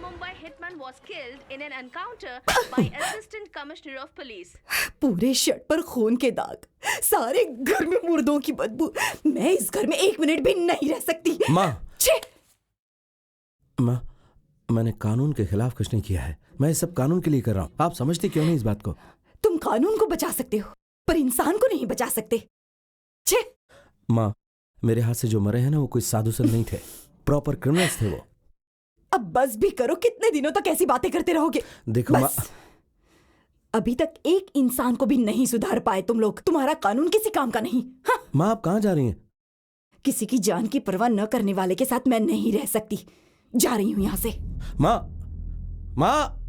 Mumbai hitman was killed in an encounter by Assistant Commissioner of Police. पूरे shirt पर खून के दाग, सारे घर में मुर्दों की बदबू। मैं इस घर में 1 मिनट भी नहीं रह सकती। माँ, छे! माँ, मैंने कानून के खिलाफ कुछ नहीं किया है। मैं ये सब कानून के लिए कर रहा हूँ। आप समझते क्यों नहीं इस बात को? तुम कानून को बचा सकते हो, पर इंसान को नहीं बचा सकते। छे! माँ, मेरे हाथ से जो मरे हैं ना, वो कोई साधु संत नहीं थे, प्रॉपर क्रिमिनल्स थे वो। अब बस भी करो, कितने दिनों तक ऐसी बातें करते रहोगे? देखो माँ, अभी तक एक इंसान को भी नहीं सुधार पाए तुम लोग। तुम्हारा कानून किसी काम का नहीं। हाँ? माँ आप कहाँ जा रही हैं? किसी की जान की परवाह न करने वाले के साथ मैं नहीं रह सकती। जा रही हूँ यहाँ से। माँ, माँ,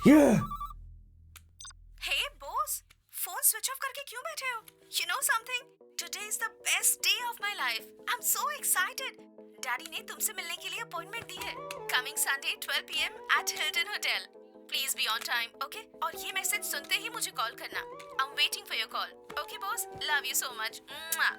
ये Hey boss, phone switch off करके क्यों बैठे हो? You know something? Today is the best day of my life. I'm so excited. Daddy ने तुमसे मिलने के लिए अपॉइंटमेंट दी है. Coming Sunday 12 p.m. at Hilton Hotel. Please be on time, okay? और ये मैसेज सुनते ही मुझे कॉल करना. I'm waiting for your call. Okay boss, love you so much. Mwah.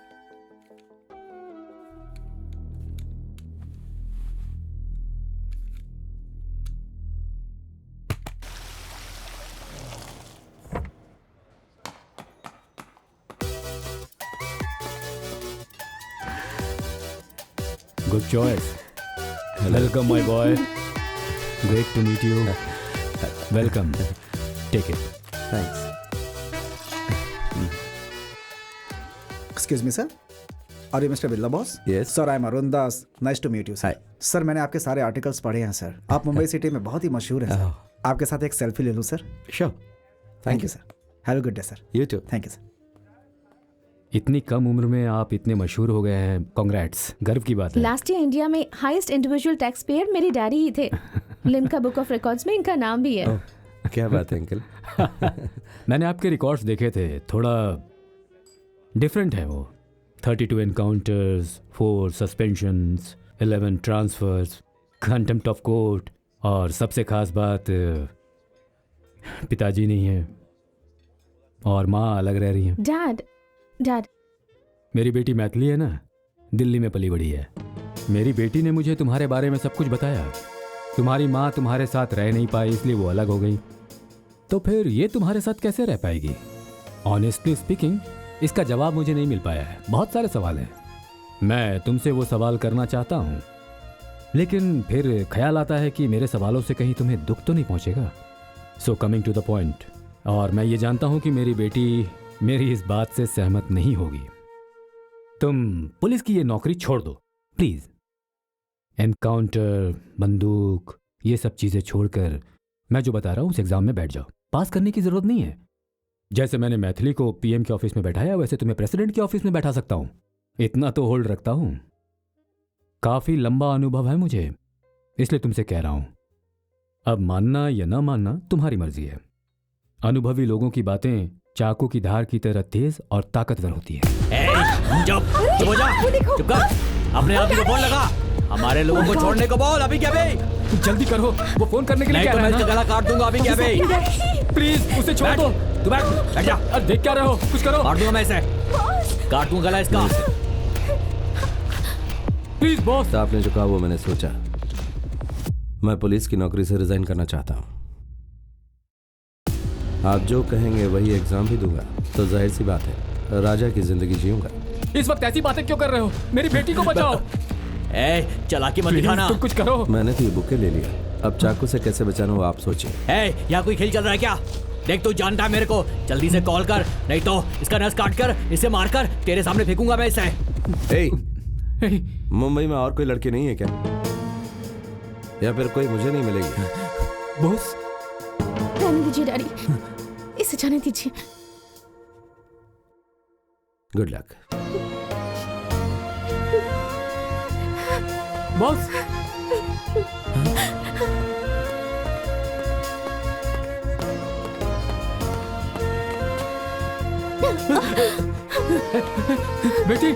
Good choice. Welcome, my boy. Great to meet you. Welcome. Take it. Thanks. Excuse me, sir. Are you Mr. Billa boss? Yes. Sir, I'm Arun Das. Nice to meet you, sir. Hi. Sir मैंने आपके सारे articles पढ़े हैं sir. आप Mumbai city में बहुत ही मशहूर हैं सर। आपके साथ एक सेल्फी ले लूँ sir? Sure. Thank you sir. Have a good day sir. You too. Thank you sir. इतनी कम उम्र में आप इतने मशहूर हो गए हैं। कांग्रेट्स, गर्व की बात है। लास्ट ईयर इंडिया में हाईएस्ट इंडिविजुअल टैक्स पेयर मेरे डैडी ही थे। लिम्का बुक ऑफ रिकॉर्ड्स में इनका नाम भी है। क्या बात है अंकल। मैंने आपके रिकॉर्ड्स देखे थे, थोड़ा डिफरेंट है वो। 32 encounters, 4 suspensions, 11 transfers, contempt of court, और सबसे खास बात पिताजी नहीं है और माँ अलग रह रही हैं। डैड मेरी बेटी मैथिली है ना, दिल्ली में पली बड़ी है। मेरी बेटी ने मुझे तुम्हारे बारे में सब कुछ बताया। तुम्हारी माँ तुम्हारे साथ रह नहीं पाई, इसलिए वो अलग हो गई। तो फिर ये तुम्हारे साथ कैसे रह पाएगी? ऑनेस्टली स्पीकिंग, इसका जवाब मुझे नहीं मिल पाया है। बहुत सारे सवाल हैं। मैं तुमसे वो सवाल करना चाहता हूँ, लेकिन फिर ख्याल आता है कि मेरे सवालों से कहीं तुम्हें दुख तो नहीं पहुँचेगा। So coming to the point, और मैं ये जानता हूँ कि मेरी बेटी मेरी इस बात से सहमत नहीं होगी। तुम पुलिस की ये नौकरी छोड़ दो प्लीज। एनकाउंटर, बंदूक, ये सब चीजें छोड़कर मैं जो बता रहा हूँ उस एग्जाम में बैठ जाओ। पास करने की जरूरत नहीं है। जैसे मैंने मैथिली को पीएम के ऑफिस में बैठाया, वैसे तुम्हें प्रेसिडेंट के ऑफिस में बैठा सकता हूँ। इतना तो होल्ड रखता हूँ। काफी लंबा अनुभव है मुझे, इसलिए तुमसे कह रहा हूं। अब मानना या ना मानना तुम्हारी मर्जी है। अनुभवी लोगों की बातें चाकू की धार की तरह तेज और ताकतवर होती है। चुप हो जा, चुप कर। अपने आप ही को फोन लगा। हमारे लोगों को छोड़ने को बोल। अभी क्या बे? जल्दी करो, वो फोन करने के लिए कह रहा है ना। मैं इसका गला काट दूंगा। अभी क्या बे? प्लीज उसे छोड़ दो। तू बैठ जा। अरे देख क्या रहे हो, कुछ करो। काट दूंगा मैं इसे, काट दूंगा गला इसका। Please boss. आपने जो कहा वो मैंने सोचा। मैं पुलिस की नौकरी से रिजाइन करना चाहता हूँ। आप जो कहेंगे वही एग्जाम भी दूंगा, तो जाहिर सी बात है राजा की जिंदगी जीऊंगा। इस वक्त ऐसी बातें क्यों कर रहे हो? मेरी बेटी को बचाओ। ए, चालाकी मत दिखाना। तुम कुछ करो। मैंने तो ये बुके ले लिया, अब चाकू से कैसे बचाना वो आप सोचिए। यहाँ कोई खेल चल रहा है क्या? देख तू जानता है मेरे को। जल्दी से कॉल कर, नहीं तो इसका नस काट कर इसे मारकर तेरे सामने फेंकूंगा मैं इसे। मुंबई में और कोई लड़की नहीं है क्या, या फिर कोई मुझे नहीं मिलेगी? बॉस रहने दीजिए डैडी, इसे जाने दीजिए। Good luck boss. बेटी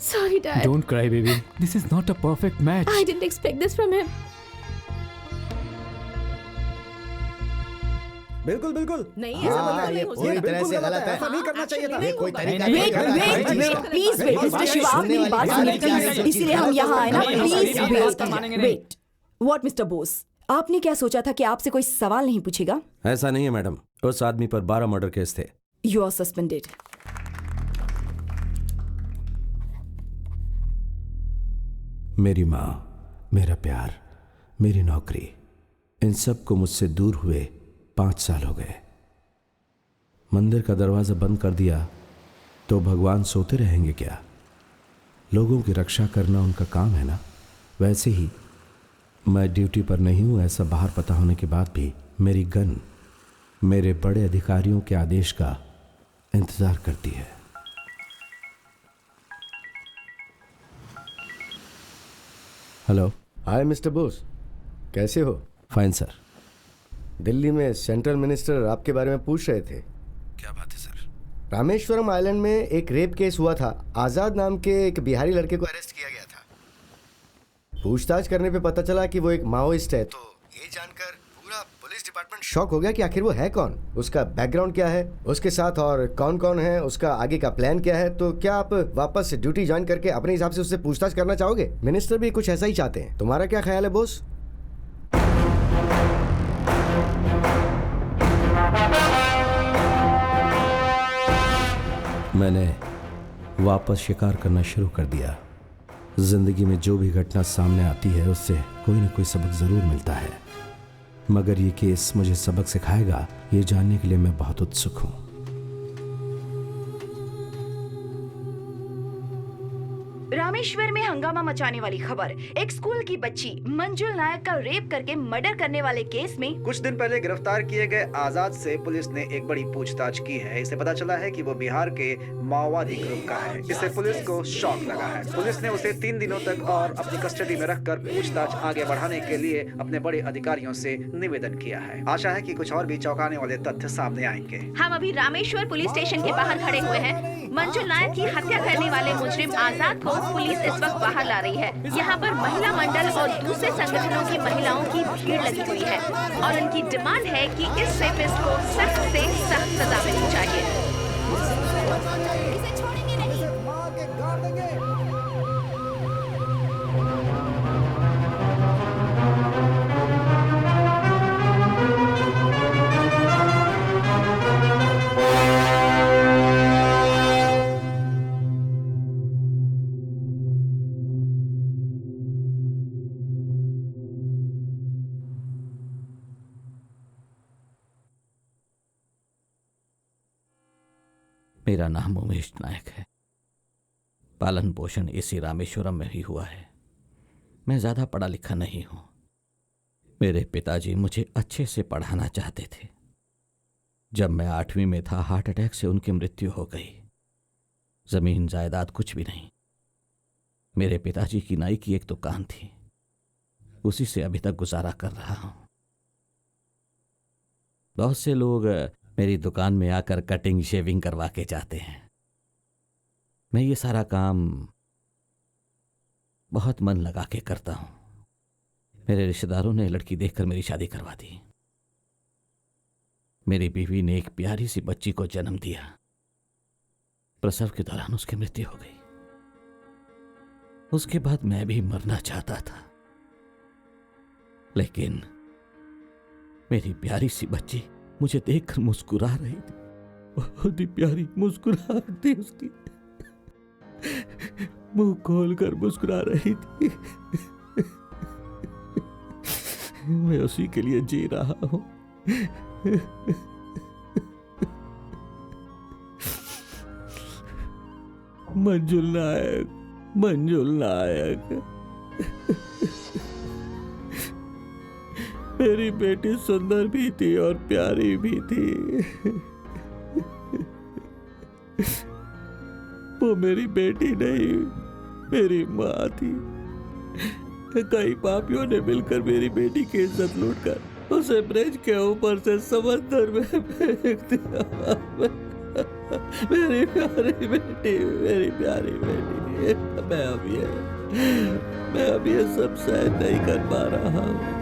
Sorry, Dad. Don't cry, baby. This is not a perfect match. I didn't expect this from him. बिल्कुल बिल्कुल नहीं, ये ऐसा गलत मतलब है, नहीं हो ये सकता। बिल्कुल से गलत गलत है, है। ऐसा नहीं करना चाहिए था। ये कोई तरीका wait wait wait please wait mister Shiva आप मेरी बात सुनिए प्लीज इसीलिए हम यहाँ आए ना please wait wait what mister Bose आपने क्या सोचा था कि आपसे कोई सवाल नहीं पूछेगा ऐसा नहीं है मैडम, उस आदमी पर 12 मर्डर केस थे। यू आर सस्पेंडेड मेरी माँ, मेरा प्यार, मेरी नौकरी, इन सब को मुझसे दूर हुए 5 साल हो गए। मंदिर का दरवाजा बंद कर दिया तो भगवान सोते रहेंगे क्या? लोगों की रक्षा करना उनका काम है ना। वैसे ही मैं ड्यूटी पर नहीं हूं ऐसा बाहर पता होने के बाद भी मेरी गन मेरे बड़े अधिकारियों के आदेश का इंतजार करती है। हेलो। हाय मिस्टर बोस, कैसे हो? Fine sir. दिल्ली में सेंट्रल मिनिस्टर आपके बारे में पूछ रहे थे। क्या बात है सर? रामेश्वरम आइलैंड में एक रेप केस हुआ था। आज़ाद नाम के एक बिहारी लड़के को अरेस्ट किया गया था। पूछताछ करने पे पता चला कि वो एक माओइस्ट है। तो ये जानकर पूरा पुलिस डिपार्टमेंट शॉक हो गया कि आखिर वो है कौन, उसका बैकग्राउंड क्या है, उसके साथ और कौन कौन है, उसका आगे का प्लान क्या है। तो क्या आप वापस ड्यूटी ज्वाइन करके अपने हिसाब से उससे पूछताछ करना चाहोगे? मिनिस्टर भी कुछ ऐसा ही चाहते हैं। तुम्हारा क्या ख्याल है बोस? मैंने वापस शिकार करना शुरू कर दिया। जिंदगी में जो भी घटना सामने आती है उससे कोई ना कोई सबक जरूर मिलता है, मगर ये केस मुझे सबक सिखाएगा ये जानने के लिए मैं बहुत उत्सुक हूं। रामेश्वर में हंगामा मचाने वाली खबर। एक स्कूल की बच्ची मंजुल नायक का रेप करके मर्डर करने वाले केस में कुछ दिन पहले गिरफ्तार किए गए आजाद से पुलिस ने एक बड़ी पूछताछ की है। इसे पता चला है कि वो बिहार के माओवादी ग्रुप का है। इससे पुलिस को शॉक लगा है। पुलिस ने उसे 3 दिनों तक और अपनी कस्टडी में रखकर पूछताछ आगे बढ़ाने के लिए अपने बड़े अधिकारियों से निवेदन किया है। आशा है कि कुछ और भी चौंकाने वाले तथ्य सामने आएंगे। हम अभी रामेश्वर पुलिस स्टेशन के बाहर खड़े हुए हैं। मंजुल नायक की हत्या करने वाले मुजरिम आजाद को पुलिस इस वक्त बाहर ला रही है। यहाँ पर महिला मंडल और दूसरे संगठनों की महिलाओं की भीड़ लगी हुई है और उनकी डिमांड है कि इस रेपिस्ट को सख्त से सख्त सजा मिलनी चाहिए। मेरा नाम उमेश नायक है। पालन पोषण इसी रामेश्वरम में ही हुआ है। मैं ज्यादा पढ़ा लिखा नहीं हूं। मेरे पिताजी मुझे अच्छे से पढ़ाना चाहते थे। जब मैं 8वीं में था हार्ट अटैक से उनकी मृत्यु हो गई। जमीन जायदाद कुछ भी नहीं। मेरे पिताजी की नाई की एक दुकान थी, उसी से अभी तक गुजारा कर रहा हूं। बहुत से लोग मेरी दुकान में आकर कटिंग शेविंग करवा के जाते हैं। मैं ये सारा काम बहुत मन लगा के करता हूं। मेरे रिश्तेदारों ने लड़की देखकर मेरी शादी करवा दी। मेरी बीवी ने एक प्यारी सी बच्ची को जन्म दिया। प्रसव के दौरान उसकी मृत्यु हो गई। उसके बाद मैं भी मरना चाहता था, लेकिन मेरी प्यारी सी बच्ची मुझे देखकर मुस्कुरा रही थी। बहुत ही प्यारी मुस्कुराहट थी उसकी। मुंह खोलकर मुस्कुरा रही थी। मैं उसी के लिए जी रहा हूं। मंजुल नायक, मंजुल नायक। मेरी बेटी सुंदर भी थी और प्यारी भी थी। वो मेरी बेटी नहीं, मेरी माँ थी। कई पापियों ने मिलकर मेरी बेटी की इज्जत लूटकर उसे ब्रिज के ऊपर से समंदर में फेंक दिया। मेरी प्यारी बेटी, मेरी प्यारी बेटी। मैं अब ये सब सहन नहीं कर पा रहा हूँ।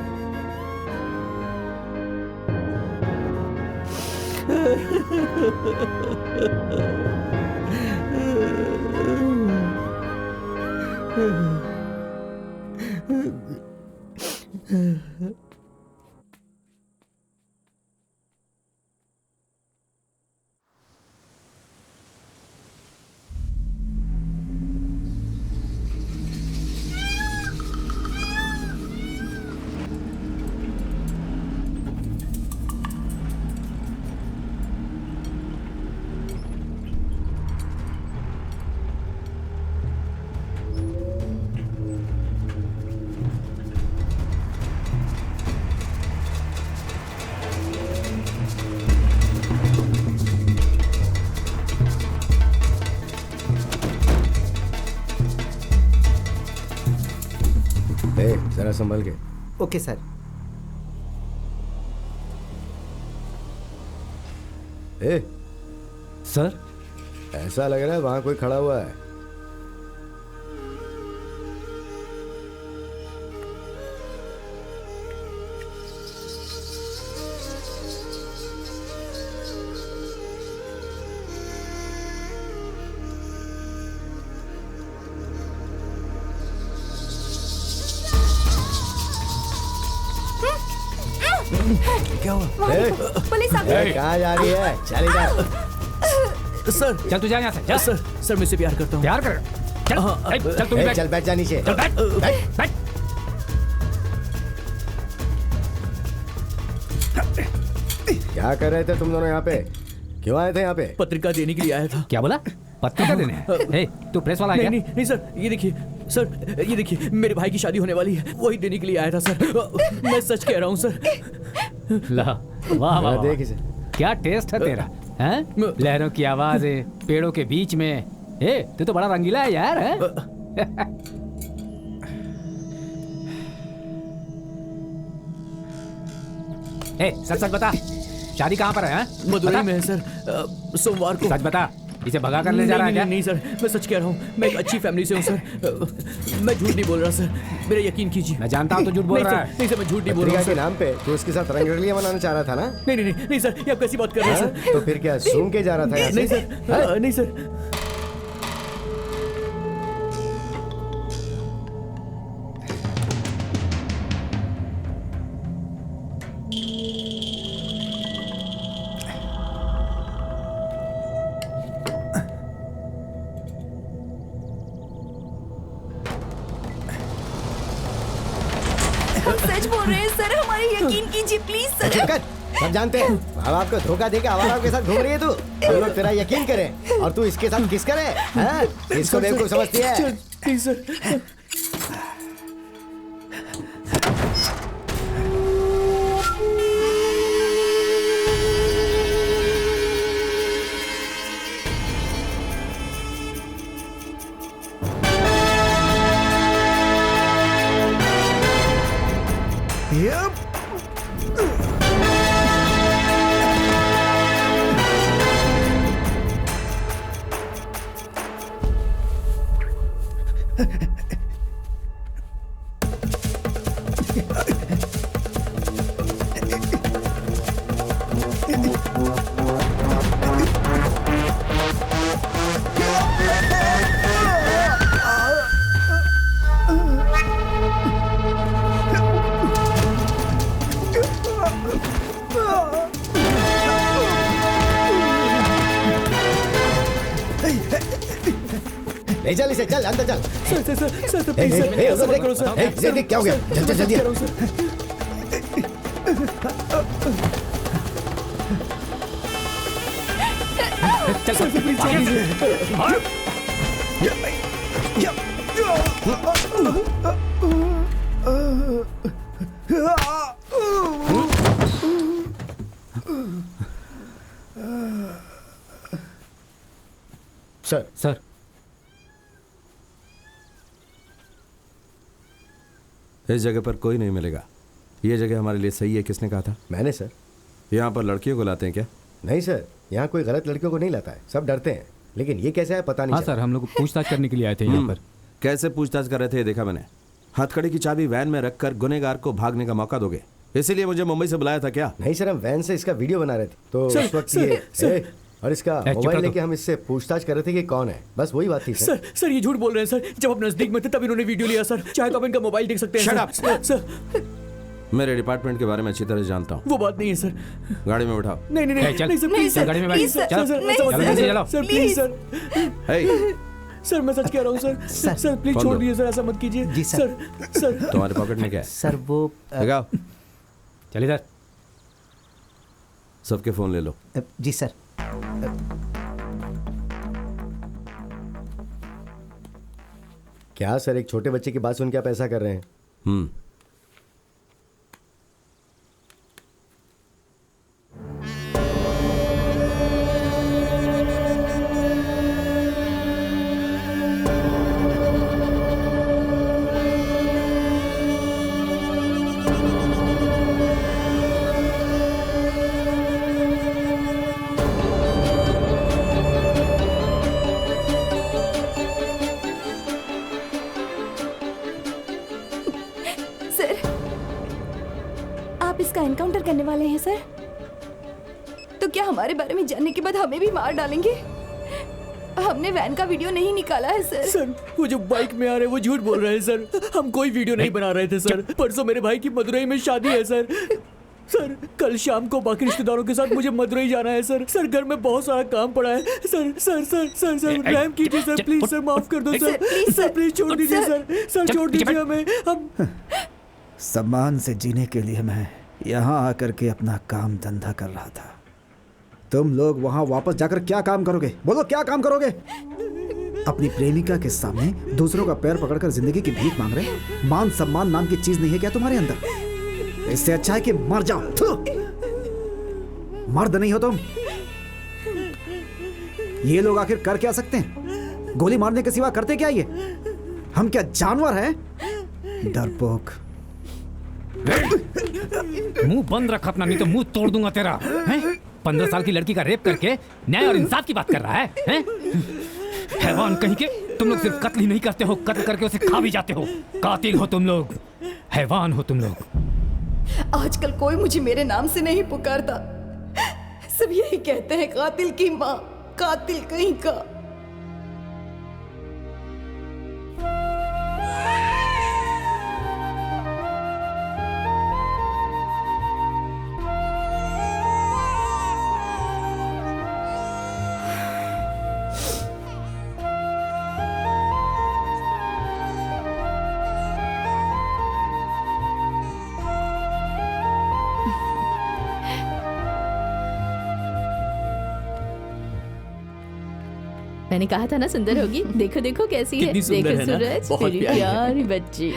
जरा संभल के। Okay sir. सर, ऐसा लग रहा है वहां कोई खड़ा हुआ है। क्या हुआ? पुलिस आ गई। कहाँ जा रही है? चली जा। सर चल तू जा यहाँ से, जा। सर मैं इससे प्यार करता हूँ। प्यार कर। चल तू भी बैठ। चल बैठ जा नीचे। चल बैठ। बैठ। क्या कर रहे थे तुम दोनों यहाँ पे? क्यों आए थे यहाँ पे? पत्रिका देने के लिए आया था। क्या बोला? पत्रिका देने? हे, तू प्रेस वाला है क्या? नहीं सर, ये देखिए सर, ये देखिए मेरे भाई की शादी होने वाली है, वही देने के लिए आया था सर। मैं सच कह रहा हूँ सर। ला, वाह वाह, देख इसे। क्या टेस्ट है तेरा, हैं? लहरों की आवाज़ें, पेड़ों के बीच में। ए, तू तो बड़ा रंगीला है यार, हैं? ए, सच सच बता, शादी कहाँ पर है, हैं? मदुरई में है सर, सोमवार को। सच बता, इसे भगा कर ले जा रहा है क्या? नहीं सर, मैं सच कह रहा हूँ, मैं एक अच्छी फैमिली से हूँ सर। मैं झूठ नहीं बोल रहा सर, मेरा यकीन कीजिए। मैं जानता हूँ तो झूठ बोल रहा है। नहीं सर, मैं झूठ नहीं बोल रहा हूँ के नाम पे तो उसके साथ रंगरलियां मनाना चाह रहा था ना? नहीं सर, ये आप कैसी बात कर रहे हैं सर? तो फिर क्या सूंघ के जा रहा था? नहीं सर, नहीं सर। सच बोल रहे हैं सर, हमारे यकीन कीजिए प्लीज सर। सब जानते हैं माँ बाप को धोखा देके आवाराओं के साथ घूम रही है तू। हम लोग तेरा यकीन करें और तू इसके साथ किस करे? इसको बेवकूफ समझती है? नहीं सर। ले चल इसे, चल अंदर चल। सर देख क्या हो गया? चल चल जल्दी। चल सर, प्लीज छोड़ दीजिए। सर सर इस जगह पर कोई नहीं मिलेगा। ये जगह हमारे लिए सही है। किसने कहा था? मैंने सर। यहाँ पर लड़कियों को लाते हैं क्या? नहीं सर, यहाँ कोई गलत लड़कियों को नहीं लाता है, सब डरते हैं। लेकिन ये कैसे है पता नहीं हाँ चला। सर, हम लोग पूछताछ करने के लिए आए थे यहाँ पर। कैसे पूछताछ कर रहे थे ये देखा मैंने। हथकड़ी की चाबी वैन में रखकर गुनेगार को भागने का मौका दोगे, इसीलिए मुझे मुंबई से बुलाया था क्या? नहीं सर, हम वैन से इसका वीडियो बना रहे थे तो सर, उस वक्त सर, ये सर। और इसका चुप मोबाइल रहो। लेके हम इससे पूछताछ कर रहे थे कि कौन है, बस वही बात थी सर। सर ये झूठ बोल रहे हैं सर। जब हम नजदीक में थे तब इन्होंने वीडियो लिया सर। चाहे तो आप इनका मोबाइल देख सकते हैं। Shut sir. up! सर मेरे डिपार्टमेंट के बारे में अच्छी तरह जानता हूँ। वो बात नहीं है सर। गाड़ी में बैठाओ। नहीं नहीं नहीं चल, नहीं सर, नहीं, प्लीज सर, सर, गाड़ी में बैठ। प्लीज सर, चलो, सर, नहीं, सर, चलो, सर, जल्दी चलो। Sir please sir. Hey, sir मैं सच कह रहा हूँ सर। सर प्लीज फोन छोड़ दो। दीजिए सर, ऐसा मत कीजिए। जी, सर। सर तुम्हारे पॉकेट में क्या है? सर वो लगाओ। चलिए सर। सबके फोन ले लो। जी सर। क्या सर, एक छोटे बच्चे की बात सुन के आप ऐसा कर रहे हैं? सर, आप इसका एनकाउंटर करने वाले हैं सर? तो क्या हमारे बारे में जानने के बाद हमें भी मार डालेंगे? हमने वैन का वीडियो नहीं निकाला है सर। सर वो जो बाइक में आ रहे हैं वो झूठ बोल रहे हैं सर। हम कोई वीडियो नहीं बना रहे थे सर। परसों मेरे भाई की मदुरई में शादी है सर। सर कल शाम को बाकी रिश्तेदारों के साथ मुझे मदुरई जाना है सर। सर घर में बहुत सारा काम पड़ा है sir. Sir sir sir sir रहम कीजिए सर, प्लीज सर, माफ कर दो सर। सर प्लीज छोड़ दीजिए सर। सर छोड़ दीजिए हमें। हम सम्मान से जीने के लिए मैं यहाँ आकर के अपना काम धंधा कर रहा था। तुम लोग वहाँ वापस जाकर क्या काम करोगे? बोलो क्या काम करोगे? अपनी प्रेमिका के सामने दूसरों का पैर पकड़कर जिंदगी की भीख मांग रहे? मान सम्मान नाम की चीज नहीं है क्या तुम्हारे अंदर? इससे अच्छा है कि मर जाओ। थू! मर्द नहीं हो तुम। ये लोग आखिर कर क्या सकते हैं? गोली मारने के सिवा करते क्या ये? हम क्या जानवर हैं? डरपोक। मुंह बंद रख अपना, नहीं तो मुंह तोड़ दूंगा तेरा। हैं? 15 साल की लड़की का रेप करके न्याय और इंसाफ की बात कर रहा है, हैं? हैवान कहीं के। तुम लोग सिर्फ कत्ल ही नहीं करते हो, कत्ल करके उसे खा भी जाते हो। कातिल हो तुम लोग, हैवान हो तुम लोग। आजकल कोई मुझे मेरे नाम से नहीं पुकारता, सब यही कहते हैं कातिल की माँ, कातिल कहीं का। मैंने कहा था ना सुंदर होगी। देखो देखो कैसी है। कितनी सुंदर देखो है ना? सूरज, बहुत मेरी प्यारी है। प्यारी बच्ची।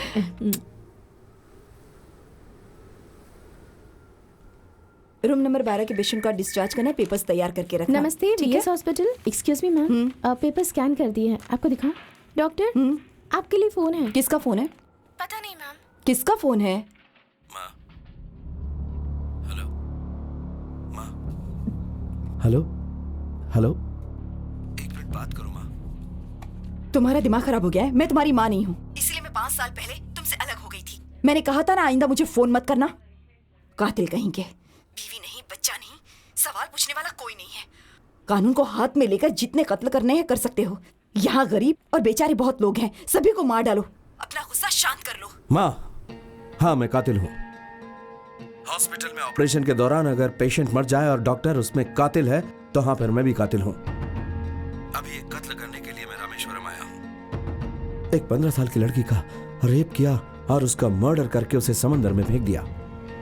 रूम नंबर 12 के पेशेंट का डिस्चार्ज करना, पेपर्स तैयार करके रखना। नमस्ते ठीक है? BS hospital. Excuse me ma'am, paper scan कर दिए हैं, आपको दिखाऊं? डॉक्टर आपके लिए फोन है। किसका फोन है? पता नहीं मैम। किसका फोन है? हेलो हेलो, एक मिनट बात करो माँ। तुम्हारा दिमाग खराब हो गया है? मैं तुम्हारी माँ नहीं हूँ, इसलिए मैं 5 साल पहले तुमसे अलग हो गई थी। मैंने कहा था ना आइंदा मुझे फोन मत करना। कातिल कहीं के। बीवी नहीं, बच्चा नहीं, सवाल पूछने वाला कोई नहीं है। कानून को हाथ में लेकर जितने कत्ल करने हैं कर सकते हो। यहाँ गरीब और बेचारे बहुत लोग हैं, सभी को मार डालो, अपना गुस्सा शांत कर लो। माँ, हाँ मैं कातिल हूँ। हॉस्पिटल में ऑपरेशन के दौरान अगर पेशेंट मर जाए और डॉक्टर उसमें कातिल है तो हाँ फिर मैं भी कातिल हूँ। अभी एक कत्ल करने के लिए मैं रामेश्वरम आया हूँ। एक 15 साल की लड़की का रेप किया और उसका मर्डर करके उसे समंदर में फेंक दिया।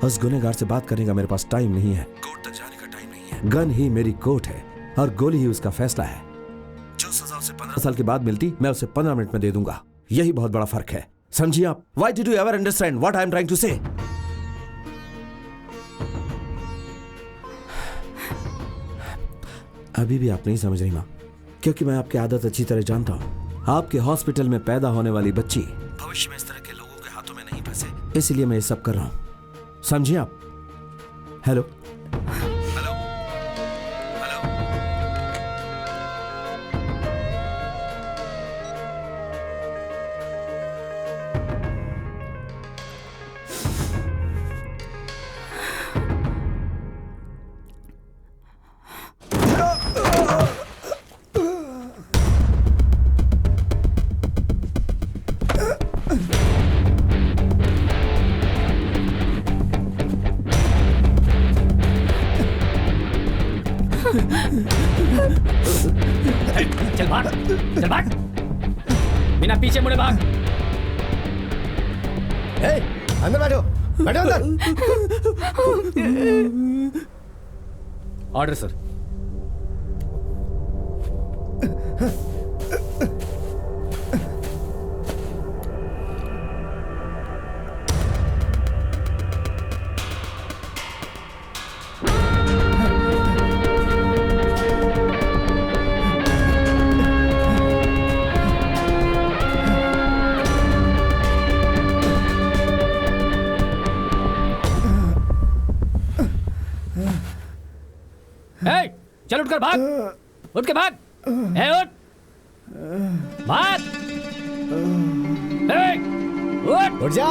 उस गुनहगार से बात करने का मेरे पास टाइम नहीं है, कोर्ट तक जाने का टाइम नहीं है। गन ही मेरी कोर्ट है और गोली ही उसका फैसला है। जो सजा उसे 15 साल के बाद मिलती मैं उसे 15 मिनट में दे दूंगा। यही बहुत बड़ा फर्क है, समझिए आप। Why did you ever understand what I am trying to say? अभी भी आप नहीं समझ रही माँ क्योंकि मैं आपकी आदत अच्छी तरह जानता हूँ। आपके हॉस्पिटल में पैदा होने वाली बच्ची भविष्य में इस तरह के लोगों के हाथों में नहीं फंसे, इसलिए मैं ये सब कर रहा हूँ। समझिए आप? Hello hello hello. चल भाग, चल भाग, बिना पीछे मुड़े भाग। अंदर बैठो, बैठो अंदर। Order sir. चल उठकर भाग, उठ के भाग, उठ भाग, उठ जा।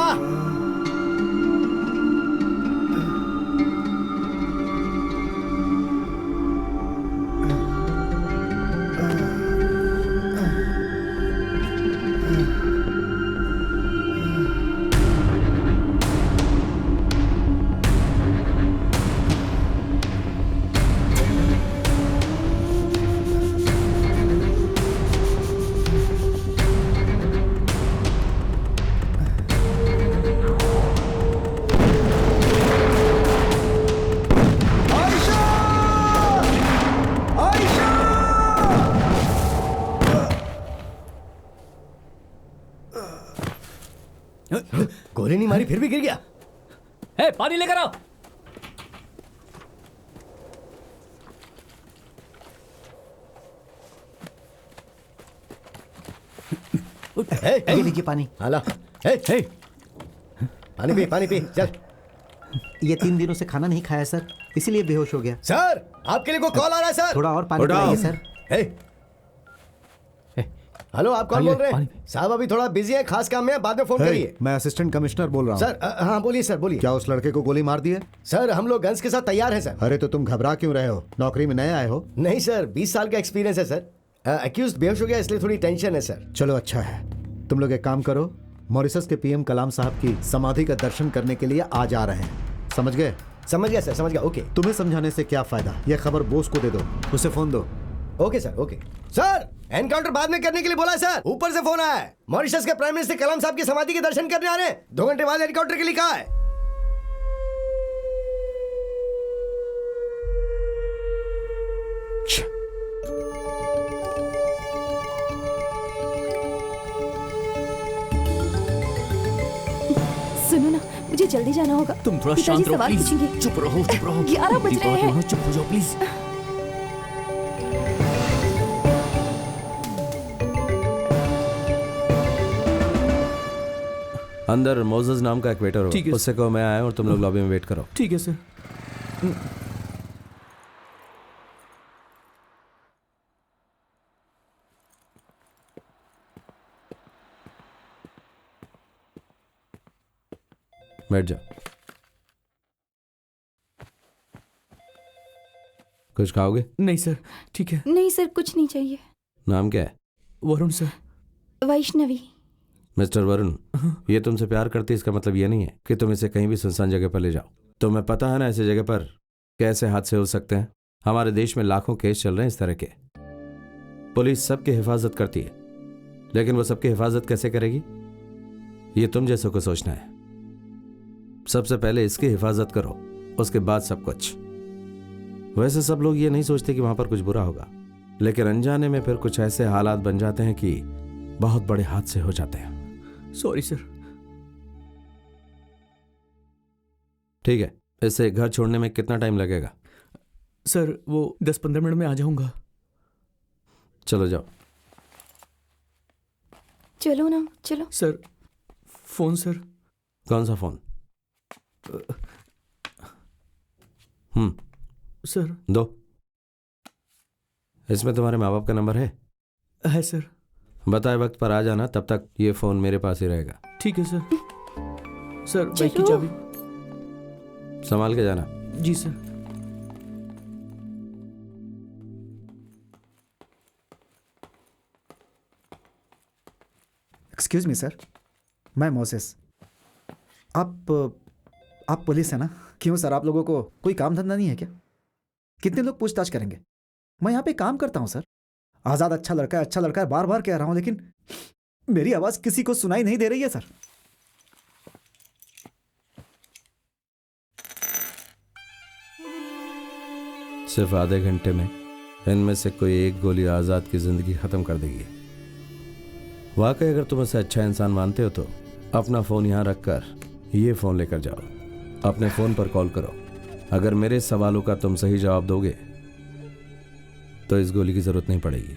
गोली नहीं मारी फिर भी गिर गया। पानी लेकर आओ। ये लीजिए पानी। हाला, पानी पी, पानी पी, चल। ये 3 दिनों से खाना नहीं खाया सर, इसीलिए बेहोश हो गया। सर, आपके लिए कोई कॉल आ रहा है सर। थोड़ा और पानी पिलाइए सर। हेलो, आप कौन बोल रहे हैं? साहब अभी थोड़ा बिजी है, खास काम में है, बाद में फोन करिए। मैं असिस्टेंट कमिश्नर बोल रहा हूँ। सर हाँ बोलिए सर, बोलिए। क्या उस लड़के को गोली मार दी है? सर हम लोग गन्स के साथ तैयार हैं सर। अरे तो तुम घबरा क्यों रहे हो? नौकरी में नए आए हो? नहीं सर, 20 साल का एक्सपीरियंस है सर। एक्यूज्ड बेहोश हो गया इसलिए थोड़ी टेंशन है सर। चलो अच्छा है, तुम लोग एक काम करो, मॉरिशस के पीएम कलाम साहब की समाधि का दर्शन करने के लिए आज आ रहे हैं। समझ गए? समझ गया सर, समझ गया। ओके। तुम्हें समझाने से क्या फायदा, यह खबर बोस को दे दो, उसे फोन दो। Okay sir, okay. Sir encounter बाद में करने के लिए बोला है सर, ऊपर से फोन आया है। मॉरिशस के प्राइम मिनिस्टर कलाम साहब की समाधि के दर्शन करने आ रहे हैं, 2 घंटे बाद एनकाउंटर के लिए कहा है। सुनो ना, मुझे जल्दी जाना होगा। तुम थोड़ा पिताजी शांत रहो सवाल प्लीज। पूछेंगे। चुप रहो, चुप रहो। 11 बज रहे हैं। चुप हो जाओ प्लीज। अंदर मोजेस नाम का एक वेटर हो, ठीक है। उससे कहो मैं आया और तुम लोग लॉबी में वेट करो। ठीक है सर। बैठ जाओ। कुछ खाओगे? नहीं सर, ठीक है। नहीं सर, कुछ नहीं चाहिए। नाम क्या है? वरुण सर। वैष्णवी। मिस्टर वरुण, ये तुमसे प्यार करती है इसका मतलब ये नहीं है कि तुम इसे कहीं भी सुनसान जगह पर ले जाओ। तुम्हें पता है ना ऐसी जगह पर कैसे हादसे हो सकते हैं। हमारे देश में लाखों केस चल रहे हैं इस तरह के। पुलिस सबकी हिफाजत करती है, लेकिन वो सबकी हिफाजत कैसे करेगी ये तुम जैसों को सोचना है। सबसे पहले इसकी हिफाजत करो, उसके बाद सब कुछ। वैसे सब लोग ये नहीं सोचते कि वहां पर कुछ बुरा होगा, लेकिन अनजाने में फिर कुछ ऐसे हालात बन जाते हैं कि बहुत बड़े हादसे हो जाते हैं। Sorry sir. ठीक है, इसे घर छोड़ने में कितना टाइम लगेगा? सर वो 10-15 मिनट में आ जाऊंगा। चलो जाओ। चलो ना, चलो। Sir phone sir. कौन सा फोन? सर दो। इसमें तुम्हारे माँ बाप का नंबर है सर। बताए वक्त पर आ जाना, तब तक ये फोन मेरे पास ही रहेगा। ठीक है सर। सर बाइक की चाबी। संभाल के जाना। जी सर। एक्सक्यूज मी सर, मैं मोसेस। आप पुलिस है ना? क्यों सर, आप लोगों को कोई काम धंधा नहीं है क्या? कितने लोग पूछताछ करेंगे? मैं यहाँ पे काम करता हूँ सर। आज़ाद अच्छा लड़का है, बार बार कह रहा हूँ, लेकिन मेरी आवाज़ किसी को सुनाई नहीं दे रही है सर। सिर्फ आधे घंटे में इनमें से कोई एक गोली आज़ाद की जिंदगी खत्म कर देगी। वाकई अगर तुम उसे अच्छा इंसान मानते हो तो अपना फ़ोन यहाँ रखकर ये फ़ोन लेकर जाओ, अपने फ़ोन पर कॉल करो। अगर मेरे सवालों का तुम सही जवाब दोगे तो इस गोली की ज़रूरत नहीं पड़ेगी।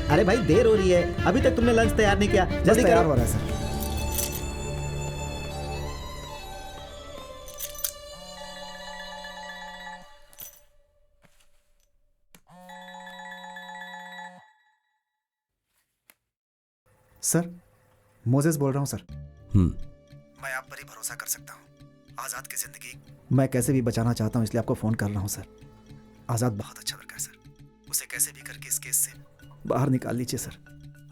अरे भाई देर हो रही है, अभी तक तुमने लंच तैयार नहीं किया। जल्दी तैयार करो। हो रहा है सर। सर मोजेस बोल रहा हूँ सर। मैं आप पर ही भरोसा कर सकता हूँ। आज़ाद की जिंदगी मैं कैसे भी बचाना चाहता हूँ, इसलिए आपको फ़ोन कर रहा हूँ सर। आज़ाद बहुत अच्छा लड़का है सर, उसे कैसे भी करके इस केस से बाहर निकाल लीजिए सर।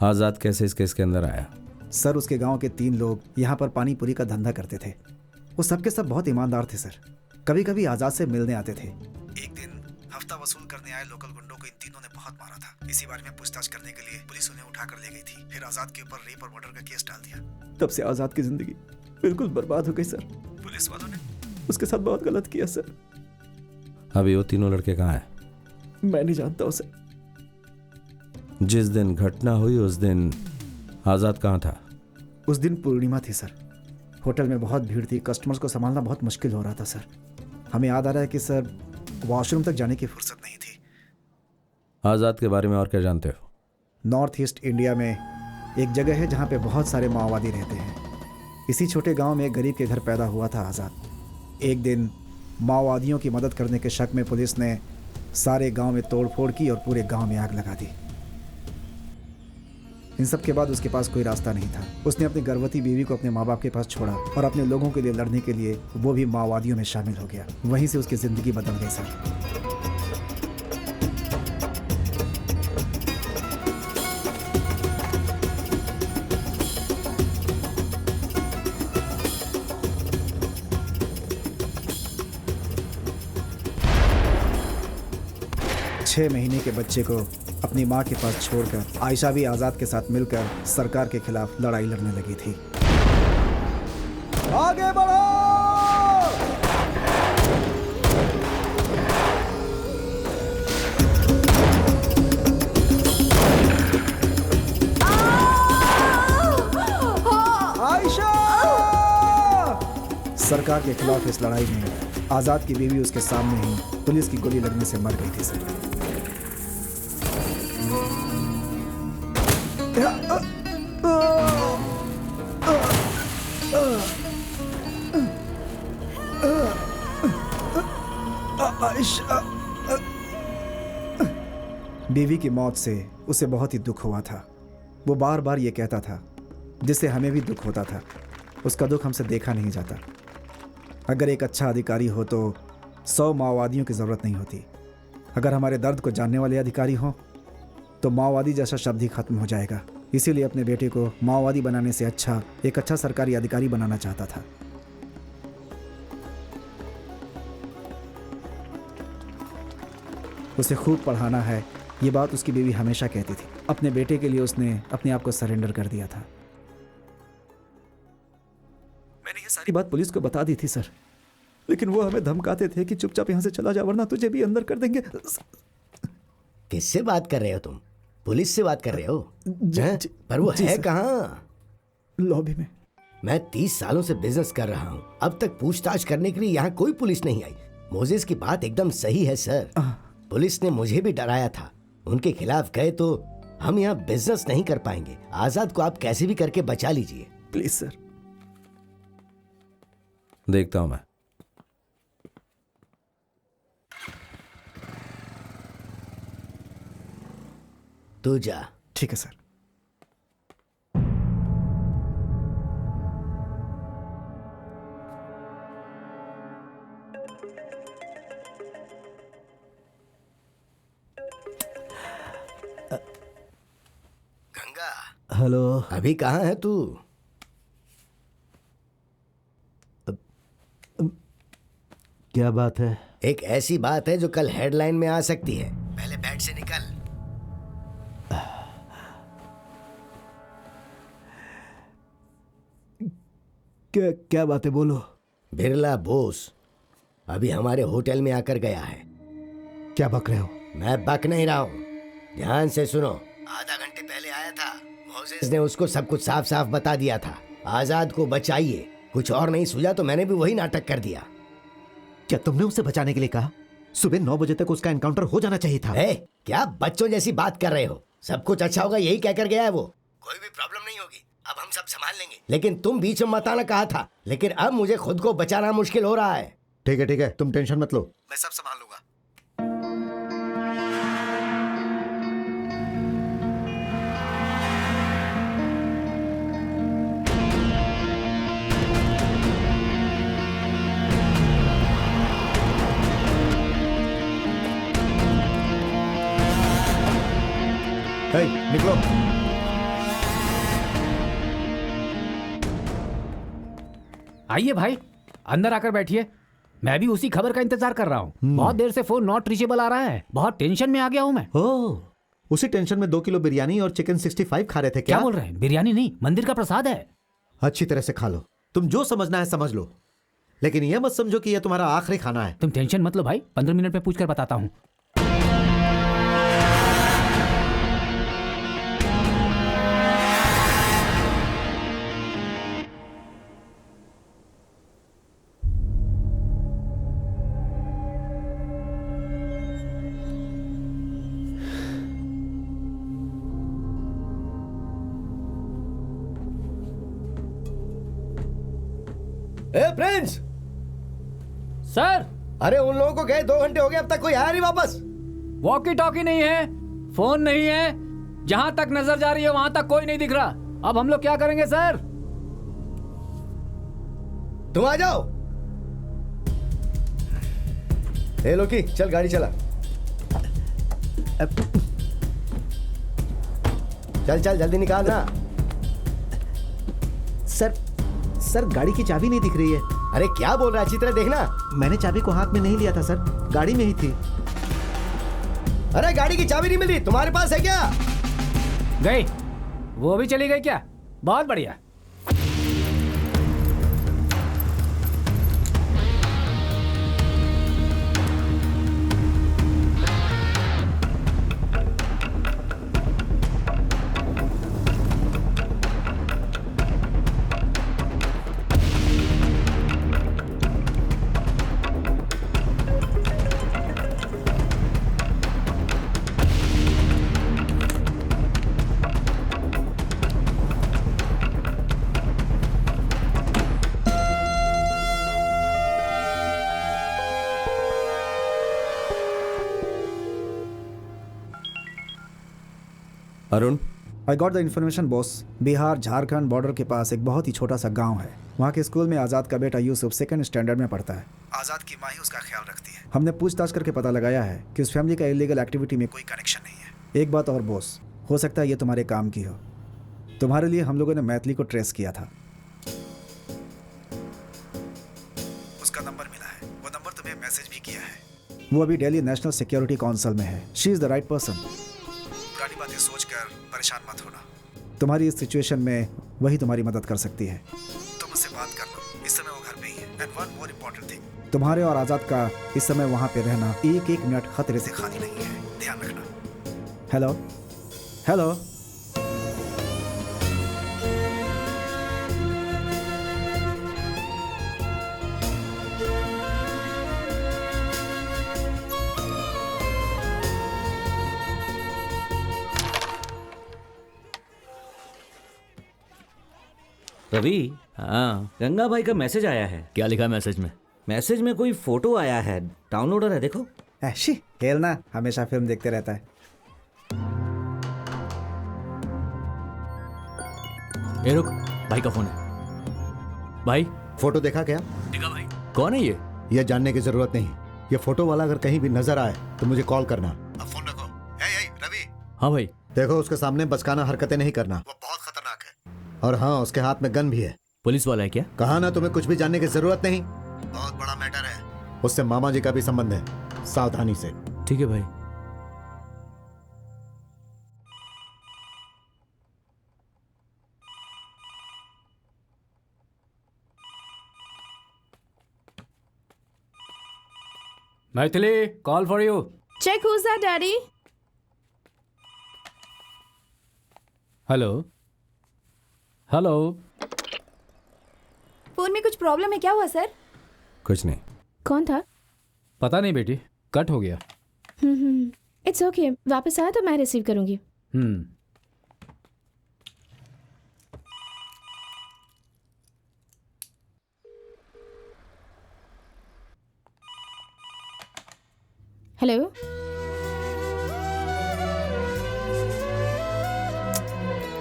आज़ाद कैसे इस केस के अंदर आया? सर उसके गांव के 3 लोग यहाँ पर पानी पूरी का धंधा करते थे। वो सबके सब बहुत ईमानदार थे सर। कभी कभी आज़ाद से मिलने आते थे। एक दिन हफ्ता वसूल करने आए लोकल गुंडों को इन तीनों ने बहुत मारा था। इसी बारे में पूछताछ करने के लिए पुलिस उन्हें उठा कर ले गई थी। फिर आज़ाद के ऊपर रेप और मर्डर का केस डाल दिया। तब से आज़ाद की जिंदगी बिल्कुल बर्बाद हो गई सर। पुलिस वालों ने उसके साथ बहुत गलत किया सर। अभी वो तीनों लड़के कहाँ हैं? मैं नहीं जानता हूँ सर। जिस दिन घटना हुई उस दिन आज़ाद कहाँ था? उस दिन पूर्णिमा थी सर। होटल में बहुत भीड़ थी, कस्टमर्स को संभालना बहुत मुश्किल हो रहा था सर। हमें याद आ रहा है कि सर वॉशरूम तक जाने की फुर्सत नहीं थी। आज़ाद के बारे में और क्या जानते हो? नॉर्थ ईस्ट इंडिया में एक जगह है जहाँ पे बहुत सारे माओवादी रहते हैं। इसी छोटे गांव में एक गरीब के घर पैदा हुआ था आज़ाद। एक दिन माओवादियों की मदद करने के शक में पुलिस ने सारे गांव में तोड़फोड़ की और पूरे गांव में आग लगा दी। इन सब के बाद उसके पास कोई रास्ता नहीं था। उसने अपनी गर्भवती बीवी को अपने माँ बाप के पास छोड़ा और अपने लोगों के लिए लड़ने के लिए वो भी माओवादियों में शामिल हो गया। वहीं से उसकी ज़िंदगी बदल गई सर। 6 महीने के बच्चे को अपनी माँ के पास छोड़कर आयशा भी आज़ाद के साथ मिलकर सरकार के खिलाफ लड़ाई लड़ने लगी थी। आगे बढ़ो! आयशा! सरकार के खिलाफ इस लड़ाई में आज़ाद की बीवी उसके सामने ही पुलिस की गोली लगने से मर गई थी सर। बीवी की मौत से उसे बहुत ही दुख हुआ था। वो बार बार ये कहता था, जिससे हमें भी दुख होता था। उसका दुख हमसे देखा नहीं जाता। अगर एक अच्छा अधिकारी हो तो 100 माओवादियों की ज़रूरत नहीं होती। अगर हमारे दर्द को जानने वाले अधिकारी हों तो माओवादी जैसा शब्द ही खत्म हो जाएगा। इसीलिए अपने बेटे को माओवादी बनाने से अच्छा एक अच्छा सरकारी अधिकारी बनाना चाहता था। उसे खूब पढ़ाना है, ये बात उसकी बीवी हमेशा कहती थी। अपने बेटे के लिए उसने अपने आप को सरेंडर कर दिया था। मैंने ये सारी बात पुलिस को बता दी थी सर, लेकिन वो हमें धमकाते थे कि चुपचाप यहाँ से चला जा वरना तुझे भी अंदर कर देंगे। किससे बात कर रहे हो तुम? पुलिस से बात कर रहे हो? पर वो है कहाँ? लॉबी में। मैं 30 सालों से बिजनेस कर रहा हूँ, अब तक पूछताछ करने के लिए यहाँ कोई पुलिस नहीं आई। मोजेस की बात एकदम सही है सर। पुलिस ने मुझे भी डराया था, उनके खिलाफ गए तो हम यहाँ बिजनेस नहीं कर पाएंगे। आजाद को आप कैसे भी करके बचा लीजिए प्लीज सर। देखता हूं मैं। तू जा। ठीक है सर। गंगा। हेलो। अभी कहाँ है तू? क्या बात है? एक ऐसी बात है जो कल हेडलाइन में आ सकती है। पहले बेड से निकल। क्या बात है, बोलो। बिरला बोस अभी हमारे होटल में आकर गया है। क्या बक रहे हो? मैं बक नहीं रहा हूँ, ध्यान से सुनो। आधा घंटे पहले आया था, मोजेस ने उसको सब कुछ साफ साफ बता दिया था। आजाद को बचाइए, कुछ और नहीं सूझा तो मैंने भी वही नाटक कर दिया। क्या तुमने उसे बचाने के लिए कहा? सुबह 9 बजे तक उसका एनकाउंटर हो जाना चाहिए था। क्या बच्चों जैसी बात कर रहे हो? सब कुछ अच्छा होगा यही कहकर गया है वो। कोई भी प्रॉब्लम नहीं होगी, अब हम सब संभाल लेंगे। लेकिन तुम बीच में मत आना कहा था, लेकिन अब मुझे खुद को बचाना मुश्किल हो रहा है। ठीक है, तुम टेंशन मत लो, मैं सब संभाल लूंगा। निकलो। आइए भाई, अंदर आकर बैठिए। मैं भी उसी खबर का इंतजार कर रहा हूँ। बहुत देर से फोन नॉट रीचेबल आ रहा है, बहुत टेंशन में आ गया हूँ मैं। उसी टेंशन में 2 किलो बिरयानी और चिकन 65 खा रहे थे क्या? बोल रहे हैं? बिरयानी नहीं, मंदिर का प्रसाद है। अच्छी तरह से खा लो, तुम जो समझना है समझ लो, लेकिन यह मत समझो कि यह तुम्हारा आखिरी खाना है। तुम टेंशन मत लो भाई, 15 मिनट में पूछ कर बताता हूँ। प्रिंस सर, अरे उन लोगों को गए 2 घंटे हो गए, अब तक कोई आया नहीं वापस। वॉकी टॉकी नहीं है, फोन नहीं है, जहां तक नजर जा रही है वहां तक कोई नहीं दिख रहा। अब हम लोग क्या करेंगे सर? तुम आ जाओ। ए लोकी, चल गाड़ी चला। चल जल्दी निकाल ना। सर गाड़ी की चाबी नहीं दिख रही है। अरे क्या बोल रहा है, अच्छी तरह देखना। मैंने चाबी को हाथ में नहीं लिया था सर, गाड़ी में ही थी। अरे गाड़ी की चाबी नहीं मिली, तुम्हारे पास है क्या? गई, वो भी चली गई क्या? बहुत बढ़िया। Arun, I got the information boss. Bihar Jharkhand border के पास एक बहुत ही छोटा सा गांव है। वहाँ के स्कूल में आज़ाद का बेटा यूसुफ 2nd स्टैंडर्ड में पढ़ता है। आज़ाद की माँ ही उसका ख्याल रखती है। हमने पूछताछ करके पता लगाया है कि उस फैमिली का इलीगल एक्टिविटी में कोई कनेक्शन नहीं है। एक बात और बॉस, हो सकता है ये तुम्हारे काम की हो। तुम्हारे लिए हम लोगों ने मैथिली को ट्रेस किया था, उसका नंबर मिला है। वो नंबर तुम्हें मैसेज भी किया है। वो अभी दिल्ली नेशनल सिक्योरिटी काउंसिल में है। She is the right person. पुरानी बातें सोचकर परेशान मत होना, तुम्हारी इस सिचुएशन में वही तुम्हारी मदद कर सकती है। तुम उससे बात कर लो, इस समय वो घर पे ही है। And one more important thing, तुम्हारे और आजाद का इस समय वहां पे रहना एक एक मिनट खतरे से खाली नहीं है, ध्यान रखना। Hello hello. रवि, हाँ, गंगा भाई का मैसेज आया है। क्या लिखा है मैसेज में? मैसेज में कोई फोटो आया है, डाउनलोडर है, देखो। ऐशी खेलना हमेशा फिल्म देखते रहता है। ए रुक, भाई का फोन है। भाई फोटो देखा क्या? देखा भाई। कौन है ये? यह जानने की जरूरत नहीं। ये फोटो वाला अगर कहीं भी नजर आए तो मुझे कॉल करना। अब फोन रखो। हे रवि। हाँ भाई। देखो, उसके सामने बचकाना हरकतें नहीं करना, वो बहुत खतरनाक है। और हाँ, उसके हाथ में गन भी है। पुलिस वाला है क्या? कहा ना, तुम्हें कुछ भी जानने की जरूरत नहीं। बहुत बड़ा मैटर है, उससे मामा जी का भी संबंध है, सावधानी से। ठीक है भाई। Maithili, call for you. Check who's that daddy. Hello hello. Phone में कुछ प्रॉब्लम है, क्या हुआ सर? कुछ नहीं। कौन था? पता नहीं बेटी, कट हो गया। इट्स ओके, वापस आया तो मैं रिसीव करूंगी। Hello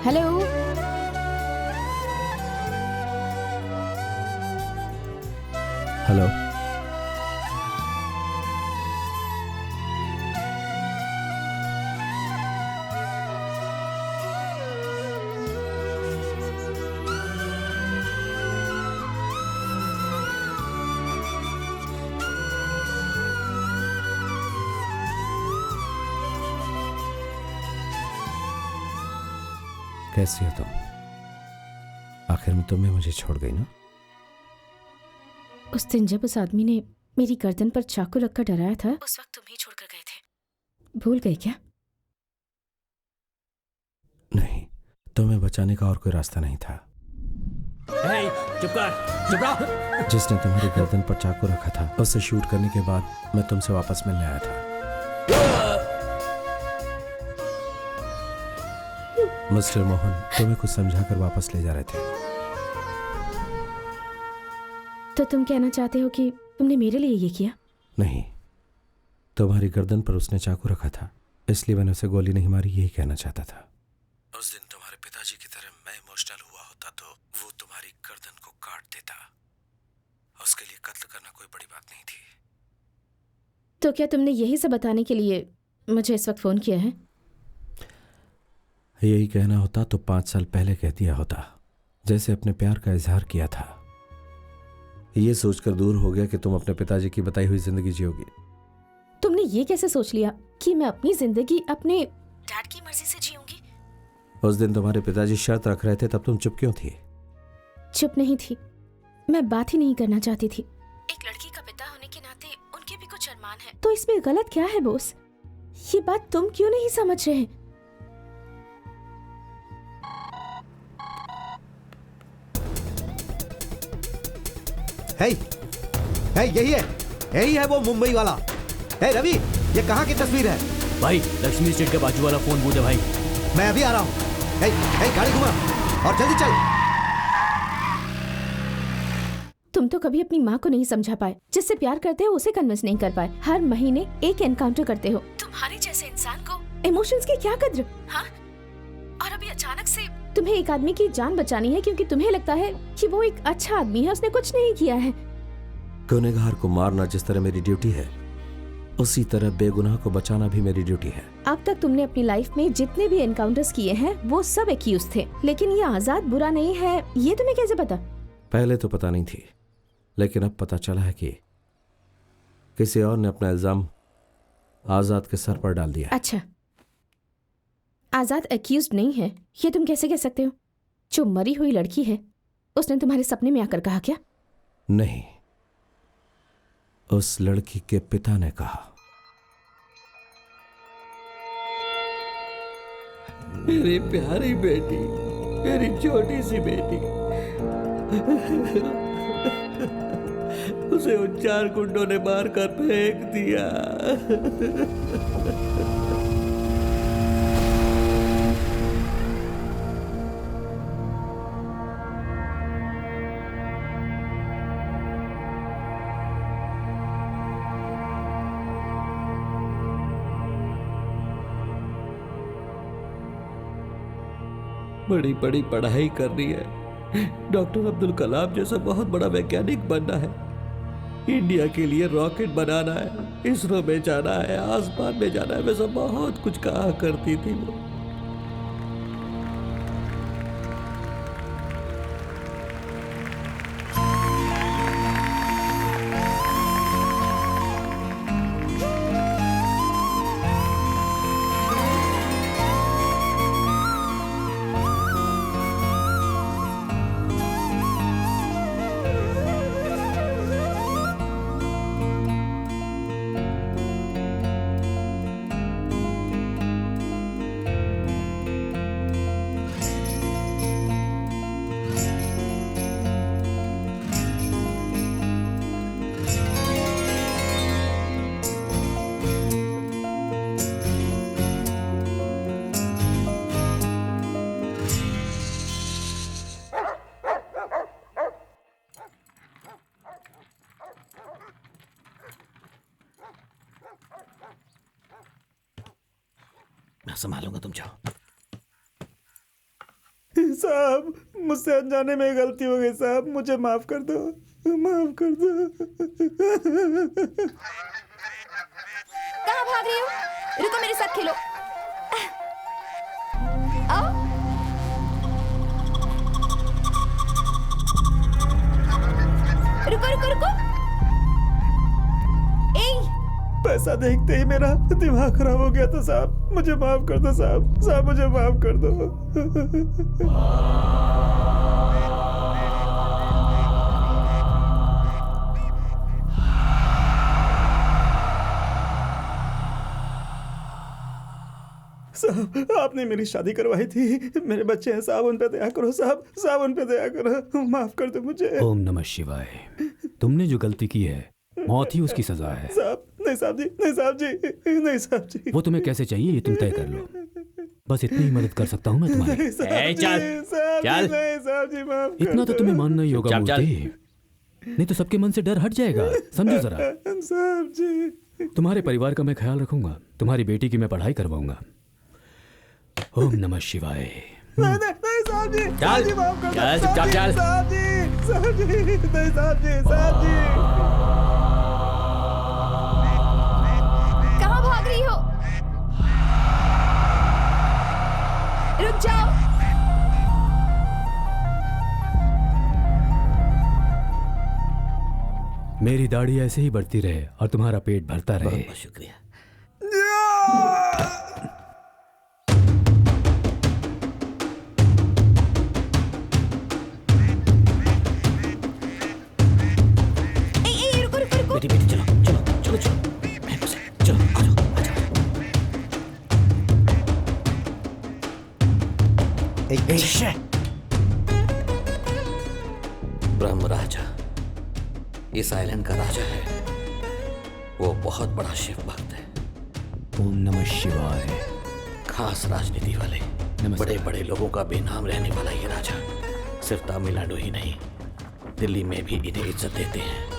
hello. हेलो। कैसी हो तुम? आखिर में तुम मुझे छोड़ गई ना? उस दिन जब उस आदमी ने मेरी गर्दन पर चाकू रखकर डराया था, उस वक्त तुम ही छोड़कर गए थे। भूल गए क्या? नहीं, तुम्हें बचाने का और कोई रास्ता नहीं था। चुप कर, चुप रहो। जिसने तुम्हारी गर्दन पर चाकू रखा था, उससे शूट करने के बाद मैं तुमसे वापस मिलने आया था। मिस्टर मोहन तुम्हें कुछ समझाकर वापस ले जा रहे थे। तो तुम कहना चाहते हो कि तुमने मेरे लिए ये किया? नहीं, तुम्हारी गर्दन पर उसने चाकू रखा था, इसलिए मैंने उसे गोली नहीं मारी, यही कहना चाहता था। उस दिन तुम्हारे पिताजी की तरह मैं इमोशनल हुआ होता तो वो तुम्हारी गर्दन को काट देता। उसके लिए कत्ल करना कोई बड़ी बात नहीं थी। तो क्या तुमने यही सब बताने के लिए मुझे इस वक्त फोन किया है? यही कहना होता तो 5 साल पहले कह दिया होता, जैसे अपने प्यार का इजहार किया था। ये सोचकर दूर हो गया कि तुम अपने पिताजी की बताई हुई जिंदगी जियोगी। तुमने ये कैसे सोच लिया कि मैं अपनी जिंदगी अपने डैड की मर्जी से जीऊंगी? उस दिन तुम्हारे पिताजी शर्त रख रहे थे, तब तुम चुप क्यों थी? चुप नहीं थी, मैं बात ही नहीं करना चाहती थी। एक लड़की का पिता होने के नाते उनके भी कुछ अरमान हैं। तो इसमें गलत क्या है बॉस? ये बात तुम क्यों नहीं समझ रहे? यही है वो मुंबई वाला। रवि, ये कहाँ की तस्वीर है? भाई, लक्ष्मी स्ट्रीट के बाजू वाला फोन बूथ है भाई। मैं अभी आ रहा हूँ। गाड़ी घुमा और जल्दी चल। तुम तो कभी अपनी माँ को नहीं समझा पाए, जिससे प्यार करते हो उसे कन्विंस नहीं कर पाए। हर महीने एक एनकाउंटर करते हो। तुम्हारे जैसे इंसान को इमोशंस की क्या कद्र? हाँ? और अभी अचानक से तुम्हें एक आदमी की जान बचानी है क्योंकि तुम्हें लगता है कि वो एक अच्छा आदमी है, उसने कुछ नहीं किया है। गुनहगार को मारना जिस तरह मेरी ड्यूटी है, उसी तरह बेगुनाह को बचाना भी मेरी ड्यूटी है। अब तक तुमने अपनी लाइफ में जितने भी एनकाउंटर्स किए हैं वो सब एक्यूज थे, लेकिन ये आजाद बुरा नहीं है, ये तुम्हें कैसे पता? पहले तो पता नहीं थी, लेकिन अब पता चला है कि किसी और ने अपना इल्जाम आजाद के सर पर डाल दिया। अच्छा, आजाद एक्यूज्ड नहीं है, ये तुम कैसे कह सकते हो? जो मरी हुई लड़की है उसने तुम्हारे सपने में आकर कहा क्या? नहीं, उस लड़की के पिता ने कहा, मेरी प्यारी बेटी, मेरी छोटी सी बेटी, उसे उन 4 गुंडों ने मारकर फेंक दिया। बड़ी बड़ी पढ़ाई करनी है, डॉक्टर अब्दुल कलाम जैसा बहुत बड़ा वैज्ञानिक बनना है, इंडिया के लिए रॉकेट बनाना है, इसरो में जाना है, आसमान में जाना है, वैसा बहुत कुछ कहा करती थी वो। मैं संभालूंगा, तुम जाओ। साहब, मुझसे अनजाने में गलती हो गई साहब, मुझे माफ कर दो, माफ कर दो। कहाँ भाग रही हो? रुको, मेरे साथ खेलो। आओ। रुको रुको रुको। पैसा देखते ही मेरा दिमाग खराब हो गया था साहब, मुझे माफ कर दो साहब, साहब मुझे माफ कर दो। साहब, आपने मेरी शादी करवाई थी, मेरे बच्चे हैं साहब, उन पे दया करो साहब, साहब उन पे दया करो, माफ कर दो मुझे। ओम नमः शिवाय। तुमने जो गलती की है, मौत ही उसकी सजा है। साहब, नहीं साहब जी, नहीं साहब जी, नहीं साहब जी। वो तुम्हें कैसे चाहिए ये तुम तय कर लो, बस इतनी ही मदद कर सकता हूँ मैं तुम्हारी। चल, इतना तो तुम्हें मानना ही होगा मूर्ति, नहीं तो सबके मन से डर हट जाएगा, समझो जरा। साहब जी, तुम्हारे परिवार का मैं ख्याल रखूंगा, तुम्हारी बेटी की मैं पढ़ाई करवाऊंगा। ओम नमः शिवाय। नहीं साहब जी, चल, चल, चल, साहब जी, साहब जी, नहीं साहब जी, साहब जी। कहाँ भाग रही हो? रुक जाओ। मेरी दाढ़ी ऐसे ही बढ़ती रहे और तुम्हारा पेट भरता रहे। बहुत शुक्रिया। बेटी बेटी चलो चलो चलो चलो, चलो आ जाओ आ जाओ। ब्रह्म राजा इस आइलैंड का राजा है, वो बहुत बड़ा शिव भक्त है। ओम नमः शिवाय। खास राजनीति वाले, बड़े बड़े लोगों का बेनाम रहने वाला ये राजा सिर्फ तमिलनाडु ही नहीं, दिल्ली में भी इन्हें इज्जत देते हैं।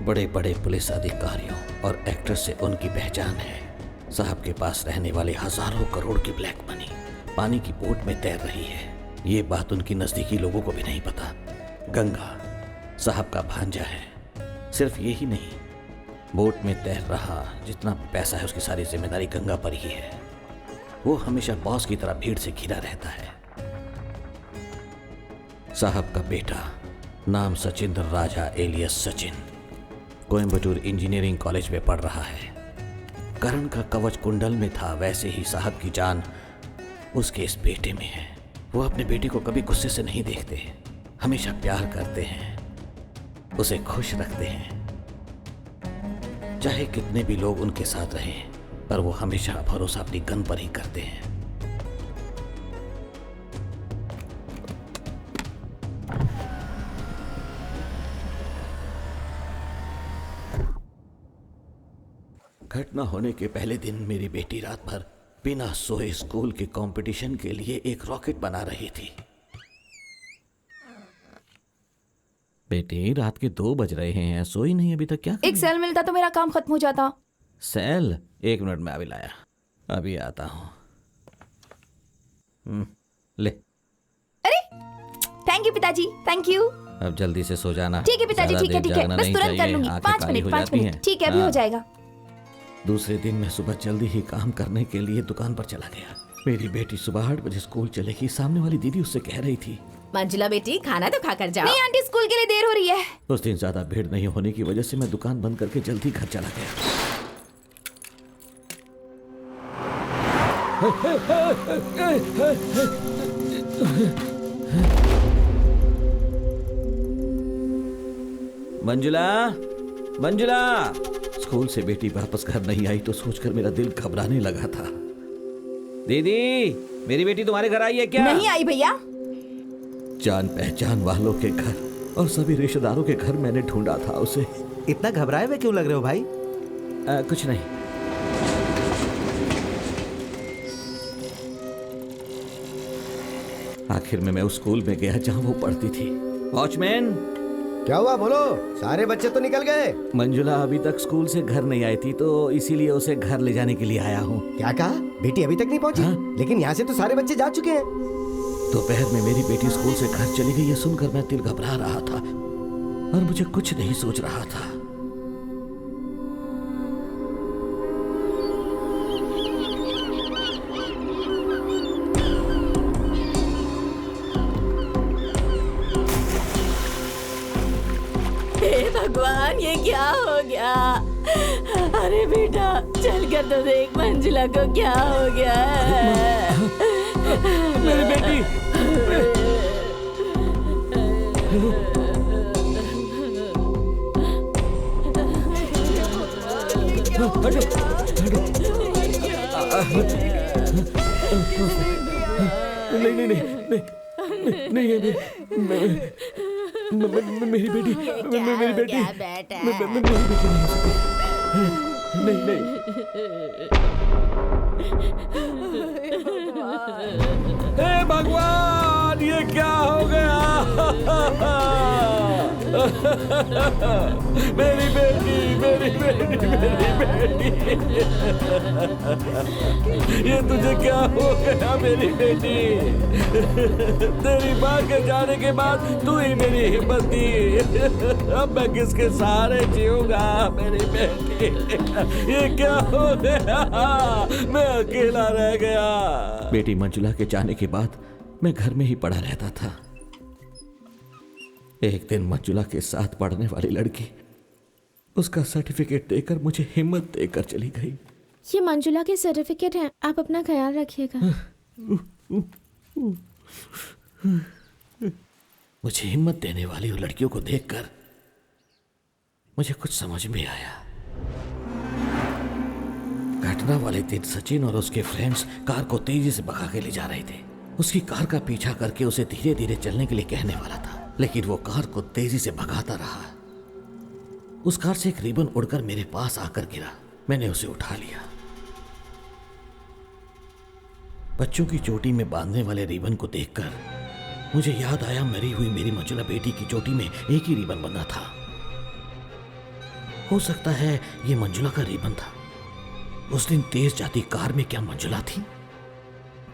बड़े बड़े पुलिस अधिकारियों और एक्टर्स से उनकी पहचान है। साहब के पास रहने वाले हजारों करोड़ की ब्लैक मनी पानी की बोट में तैर रही है, ये बात उनकी नजदीकी लोगों को भी नहीं पता। गंगा साहब का भांजा है। सिर्फ ये ही नहीं, बोट में तैर रहा जितना पैसा है उसकी सारी जिम्मेदारी गंगा पर ही है। वो हमेशा बॉस की तरह भीड़ से घिरा रहता है। साहब का बेटा नाम Sachindra Raja alias Sachin Coimbatore engineering college में पढ़ रहा है। करण का कवच कुंडल में था, वैसे ही साहब की जान उसके इस बेटे में है। वो अपने बेटे को कभी गुस्से से नहीं देखते, हमेशा प्यार करते हैं। उसे खुश रखते हैं। चाहे कितने भी लोग उनके साथ रहें, पर वो हमेशा भरोसा अपनी गन पर ही करते हैं। घटना होने के पहले दिन मेरी बेटी रात भर बिना सोए स्कूल के कंपटीशन के लिए एक रॉकेट बना रही थी। बेटी, रात के 2 बज रहे हैं, सोई नहीं अभी तक? क्या एक सेल मिलता तो मेरा काम खत्म हो जाता। सेल? 1 मिनट में अभी लाया, अभी आता हूं। ले। अरे थैंक यू पिताजी, थैंक यू। अब जल्दी से सो जाना। ठीक है पिताजी, ठीक है ठीक है, बस तुरंत कर लूंगी। 5 मिनट। ठीक है, अभी हो जाएगा। दूसरे दिन मैं सुबह जल्दी ही काम करने के लिए दुकान पर चला गया। मेरी बेटी सुबह 8 बजे स्कूल चलेगी। सामने वाली दीदी उससे कह रही थी, मंजुला बेटी खाना तो खाकर जाओ। नहीं आंटी, स्कूल के लिए देर हो रही है। उस दिन ज्यादा भीड़ नहीं होने की वजह से मैं दुकान बंद करके जल्दी घर चला गया। मंजुला, मंजुला! स्कूल से बेटी वापस घर नहीं आई तो सोचकर मेरा दिल घबराने लगा था। दीदी, मेरी बेटी तुम्हारे घर आई है क्या? नहीं आई भैया। जान पहचान वालों के घर और सभी रिश्तेदारों के घर मैंने ढूंढा था उसे। इतना घबराए हुए क्यों लग रहे हो भाई? कुछ नहीं। आखिर में मैं उस स्कूल में गया जहां वो पढ़ती थी। वॉचमैन! क्या हुआ, बोलो। सारे बच्चे तो निकल गए। मंजुला अभी तक स्कूल से घर नहीं आई थी, तो इसीलिए उसे घर ले जाने के लिए आया हूँ। क्या कहा? बेटी अभी तक नहीं पहुँची? हाँ? लेकिन यहाँ से तो सारे बच्चे जा चुके हैं। दोपहर में मेरी बेटी स्कूल से घर चली गई, ये सुनकर मैं दिल घबरा रहा था और मुझे कुछ नहीं सोच रहा था। हे भगवान, ये क्या हो गया? अरे बेटा, चल कर तो देख मंजुला को क्या हो गया है। मेरी बेटी। नहीं नहीं नहीं नहीं नहीं मेरी बेटी, मेरी बेटी, नहीं नहीं। हे भगवान, ये क्या हो गया? मेरी बेटी, मेरी बेटी, मेरी बेटी, ये तुझे क्या हो गया मेरी बेटी? तेरी माँ के जाने के बाद तू ही मेरी हिम्मत दी। अब मैं किसके सहारे जीऊंगा मेरी बेटी? ये क्या हो गया? मैं अकेला रह गया। बेटी मंजुला के जाने के बाद मैं घर में ही पड़ा रहता था। एक दिन मंजुला के साथ पढ़ने वाली लड़की उसका सर्टिफिकेट देकर मुझे हिम्मत देकर चली गई। ये मंजुला के सर्टिफिकेट हैं, आप अपना ख्याल रखिएगा। मुझे हिम्मत देने वाली उन लड़कियों को देखकर मुझे कुछ समझ में आया। घटना वाले दिन सचिन और उसके फ्रेंड्स कार को तेजी से भगा के ले जा रहे थे। उसकी कार का पीछा करके उसे धीरे धीरे चलने के लिए कहने वाला था, लेकिन वो कार को तेजी से भगाता रहा। उस कार से एक रिबन उड़कर मेरे पास आकर गिरा। मैंने उसे उठा लिया। बच्चों की चोटी में बांधने वाले रिबन को देखकर मुझे याद आया, मरी हुई मेरी मंजुला बेटी की चोटी में एक ही रिबन बंधा था। हो सकता है ये मंजुला का रिबन था। उस दिन तेज जाती कार में क्या मंजुला थी?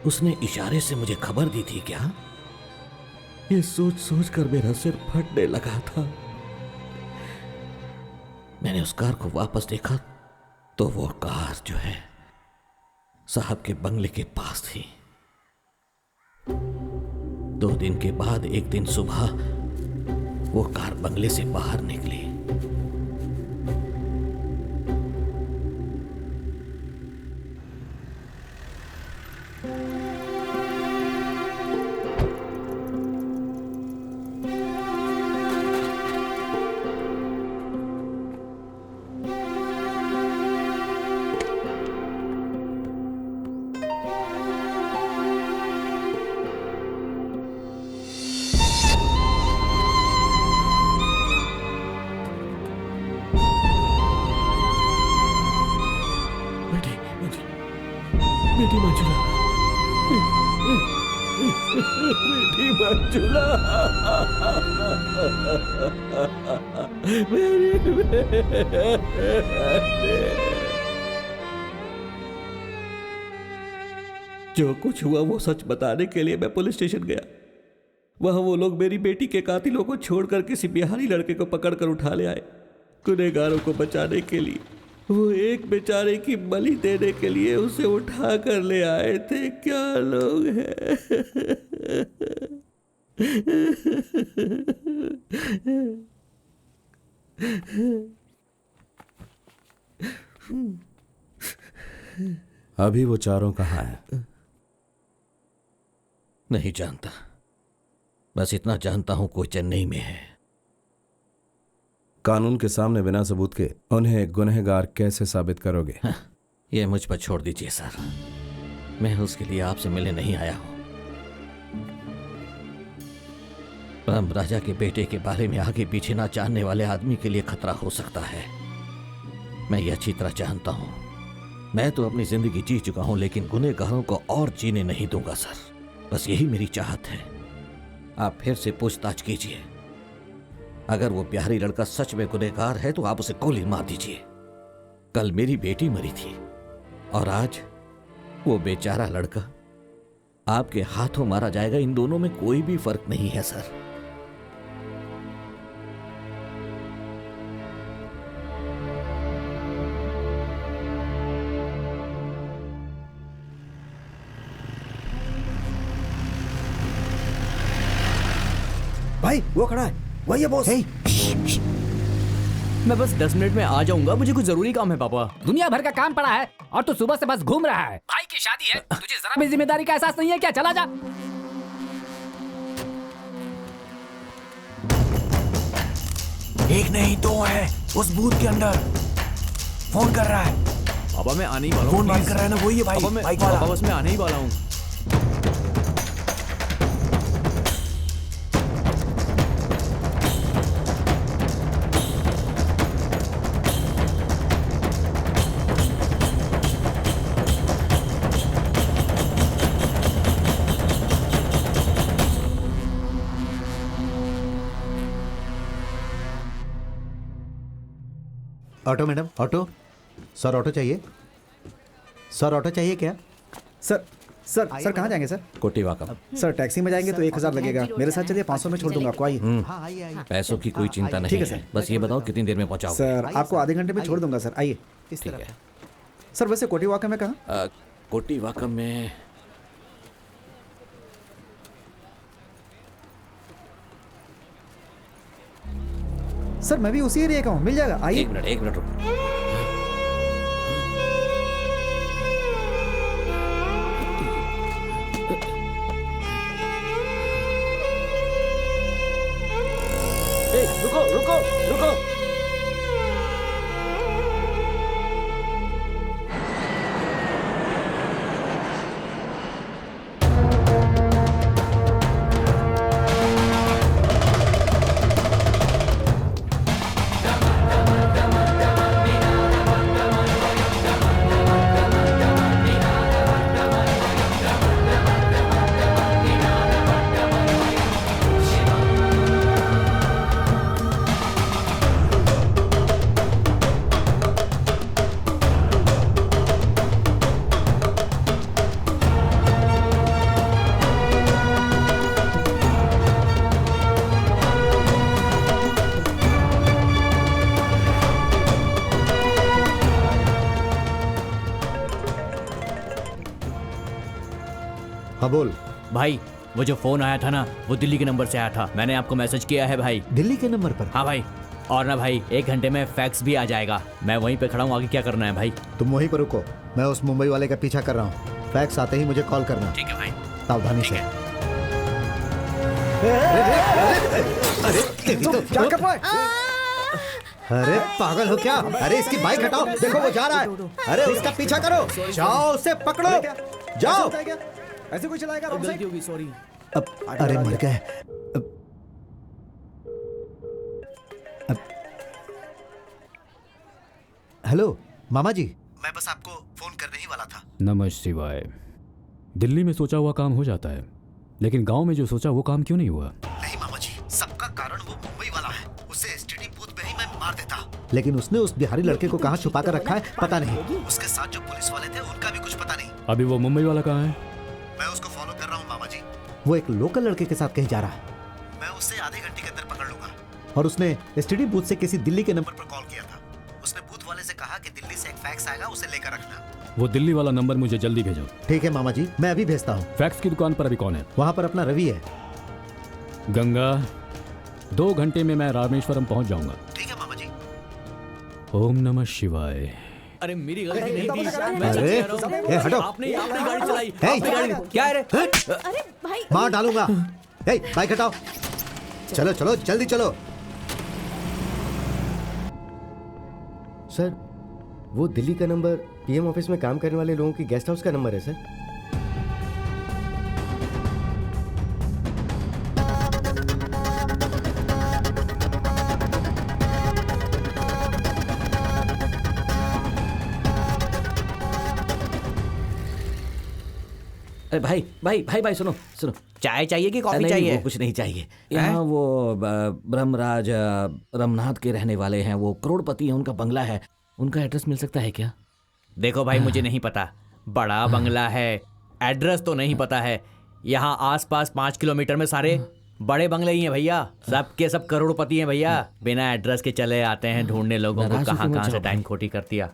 उसने इशारे से मुझे खबर दी थी क्या? ये सोच सोच कर मेरा सिर फटने लगा था। मैंने उस कार को वापस देखा तो वो कार जो है साहब के बंगले के पास थी। 2 दिन के बाद एक दिन सुबह वो कार बंगले से बाहर निकली। बेटी मंजुला, जो कुछ हुआ वो सच बताने के लिए मैं पुलिस स्टेशन गया। वहां वो लोग मेरी बेटी के कातिलों को छोड़कर किसी बिहारी लड़के को पकड़कर उठा ले आए। गुनहगारों को बचाने के लिए वो एक बेचारे की बलि देने के लिए उसे उठा कर ले आए थे। क्या लोग हैं। अभी वो चारों कहाँ हैं? नहीं जानता, बस इतना जानता हूं कोई चेन्नई में है। कानून के सामने बिना सबूत के उन्हें गुनहगार कैसे साबित करोगे? ये मुझ पर छोड़ दीजिए सर, मैं उसके लिए आपसे मिलने नहीं आया हूं। राम राजा के बेटे के बारे में आगे पीछे ना जानने वाले आदमी के लिए खतरा हो सकता है। मैं ये अच्छी तरह जानता हूं। मैं तो अपनी जिंदगी जी चुका हूं, लेकिन गुनहगारों को और जीने नहीं दूंगा सर। बस यही मेरी चाहत है। आप फिर से पूछताछ कीजिए। अगर वो बिहारी लड़का सच में गुनहगार है तो आप उसे गोली मार दीजिए। कल मेरी बेटी मरी थी और आज वो बेचारा लड़का आपके हाथों मारा जाएगा। इन दोनों में कोई भी फर्क नहीं है सर। भाई वो खड़ा है, वही है बॉस। मैं बस 10 मिनट में आ जाऊंगा, मुझे कुछ जरूरी काम है पापा। दुनिया भर का काम पड़ा है और तू सुबह से बस घूम रहा है। भाई की शादी है, तुझे जरा भी जिम्मेदारी का एहसास नहीं है क्या? चला जा। एक नहीं दो है उस बूथ के अंदर। फोन कर रहा है। पापा मैं आने ही वाला हूँ। फोन बात कर रहा है ना, वही है भाई। पापा बस मैं आने ही वाला हूँ। Auto madam, auto. Sir auto चाहिए? सर ऑटो चाहिए क्या? सर कहाँ जाएंगे सर? कोटीवाकम। सर टैक्सी में जाएंगे तो 1000 लगेगा। मेरे साथ चलिए, 500 में छोड़ दूंगा आपको। आइए। पैसों की कोई चिंता नहीं ठीक है है। सर। बस ये बताओ कितनी देर में पहुंचाओगे? सर आपको आधे घंटे में छोड़ दूंगा सर। आइए। ठीक है। सर वैसे कोटीवाकम में कहाँ? कोटीवाकम में सर मैं भी उसी एरिया का हूँ, मिल जाएगा। आइए। एक मिनट रुक। रुको। हाँ बोल भाई वो जो फोन आया था ना, वो दिल्ली के नंबर से आया था। मैंने आपको मैसेज किया है भाई। दिल्ली के नंबर पर? हाँ भाई। और ना भाई 1 घंटे में फैक्स भी आ जाएगा। मैं वहीं पे खड़ा हूँ, आगे क्या करना है भाई? तुम वहीं पर रुको, मैं उस मुंबई वाले का पीछा कर रहा हूँ। फैक्स आते ही मुझे कॉल करना। ठीक है भाई। सावधानी से। क्या कर पाए? अरे पागल हो क्या? अरे इसकी बाइक हटाओ, देखो वो जा रहा है। अरे उसका पीछा करो, जाओ उसे पकड़ो, जाओ। ऐसे कोई चलाएगा? गलती होगी, सॉरी। अरे मर गए। हेलो मामा जी, मैं बस आपको फोन करने ही वाला था। नमः शिवाय। दिल्ली में सोचा हुआ काम हो जाता है। लेकिन गांव में जो सोचा वो काम क्यों नहीं हुआ? नहीं मामा जी, सबका कारण वो मुंबई वाला है। उसे एसटीडी बूथ पे ही मैं मार देता, लेकिन उसने उस बिहारी लड़के को कहाँ छुपा कर रखा है पता नहीं। उसके साथ जो पुलिस वाले थे उनका भी कुछ पता नहीं। अभी वो मुंबई वाला कहाँ है? मैं उसको फॉलो कर रहा हूँ मामा जी। वो एक लोकल लड़के के साथ कहीं जा रहा है। मैं उसे आधे घंटे के अंदर पकड़ लूंगा। और उसने एसटीडी बूथ से किसी दिल्ली के नंबर पर कॉल किया था। उसने बूथ वाले से कहा कि दिल्ली से एक फैक्स आएगा, उसे लेकर रखना। वो दिल्ली वाला नंबर मुझे जल्दी भेजो। ठीक है मामा जी, मैं अभी भेजता हूँ। फैक्स की दुकान पर अभी कौन है? वहाँ पर अपना रवि है। गंगा, 2 घंटे में मैं रामेश्वरम पहुंच जाऊंगा। ठीक है मामा जी। ओम नमः शिवाय। अरे मेरी गलती नहीं थी। अरे हटो, आपने गाड़ी चलाई। क्या है रे? अरे भाई, मार डालूंगा। बाइक हटाओ। चलो चलो जल्दी चलो। सर, वो दिल्ली का नंबर पीएम ऑफिस में काम करने वाले लोगों की गेस्ट हाउस का नंबर है सर। अरे भाई भाई भाई भाई सुनो सुनो। चाय चाहिए कि कॉफी नहीं, चाहिए? वो कुछ नहीं चाहिए। यहाँ वो ब्रह्मराज रमनाथ के रहने वाले हैं, वो करोड़पति हैं, उनका बंगला है। उनका एड्रेस मिल सकता है क्या? देखो भाई, मुझे नहीं पता। बड़ा बंगला है, एड्रेस तो नहीं पता है। यहाँ आसपास 5 किलोमीटर में सारे बड़े बंगले ही हैं भैया। सब के सब करोड़पति हैं भैया। बिना एड्रेस के चले आते हैं ढूंढने लोगों को, कहाँ कहाँ से टाइम खोटी कर दिया।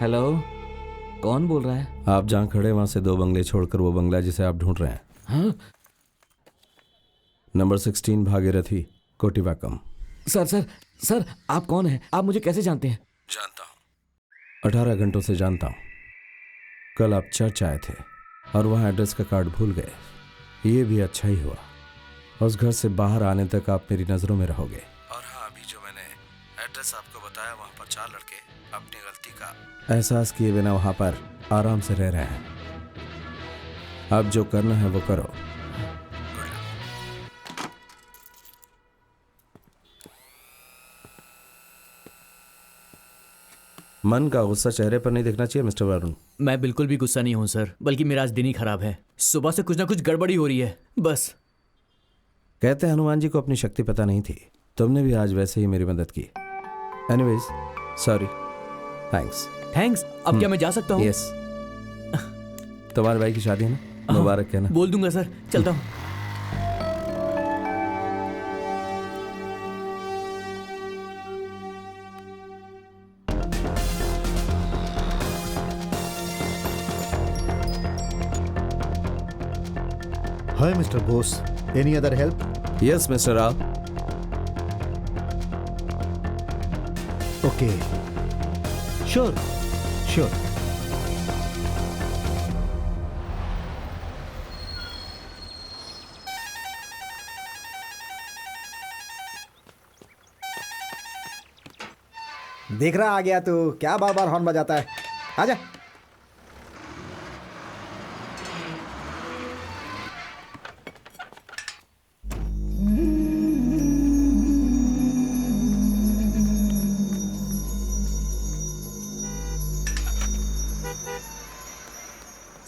हेलो, कौन बोल रहा है? आप जहाँ खड़े वहां से 2 बंगले छोड़कर वो बंगला जिसे आप ढूंढ रहे हैं। हाँ? Number 16 Bhagirathi, Kotivakkam. Sir sir sir, आप कौन हैं? आप मुझे कैसे जानते हैं? जानता हूँ, 18 घंटों से जानता हूँ। कल आप चर्च आए थे और वहाँ एड्रेस का कार्ड भूल गए। ये भी अच्छा ही हुआ। उस घर से बाहर आने तक आप मेरी नज़रों में रहोगे। और हाँ, अभी जो मैंने एड्रेस आपको बताया, वहाँ पर 4 लड़के अपनी गलती का एहसास किए बिना वहाँ पर आराम से रह रहे हैं। अब जो करना है वो करो। मन का गुस्सा चेहरे पर नहीं दिखना चाहिए मिस्टर वरुण। मैं बिल्कुल भी गुस्सा नहीं हूँ सर, बल्कि मेरा आज दिन ही खराब है। सुबह से कुछ ना कुछ गड़बड़ी हो रही है बस। कहते हैं हनुमान जी को अपनी शक्ति पता नहीं थी। तुमने भी आज वैसे ही मेरी मदद की। Anyways, sorry, thanks. अब क्या मैं जा सकता हूँ? यस। तुम्हारे भाई की शादी है ना, मुबारक कहना। बोल दूंगा सर, चलता हूँ। Hi, Mr. Bose. Any other help? Yes, Mr. Rao. Okay. Sure. देख रहा आ गया तू, क्या बार बार हॉर्न बजाता है? आजा।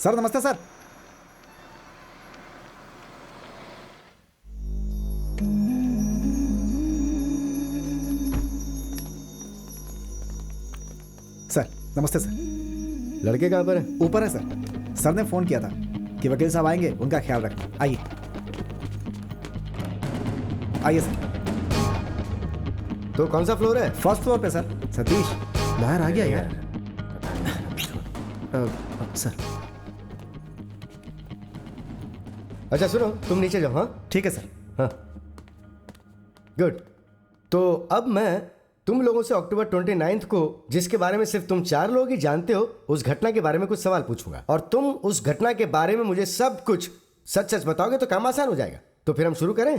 सर नमस्ते सर। सर नमस्ते सर। लड़के कहाँ पर है? ऊपर है सर। सर ने फोन किया था कि वकील साहब आएंगे, उनका ख्याल रखना। आइए आइए सर। तो कौन सा फ्लोर है? फर्स्ट फ्लोर पे सर। सतीश बाहर आ गया यार। सर अच्छा सुनो, तुम नीचे जाओ। हाँ ठीक है सर। हाँ गुड। तो अब मैं तुम लोगों से अक्टूबर 29 को, जिसके बारे में सिर्फ तुम 4 लोग ही जानते हो, उस घटना के बारे में कुछ सवाल पूछूंगा और तुम उस घटना के बारे में मुझे सब कुछ सच सच बताओगे तो काम आसान हो जाएगा। तो फिर हम शुरू करें?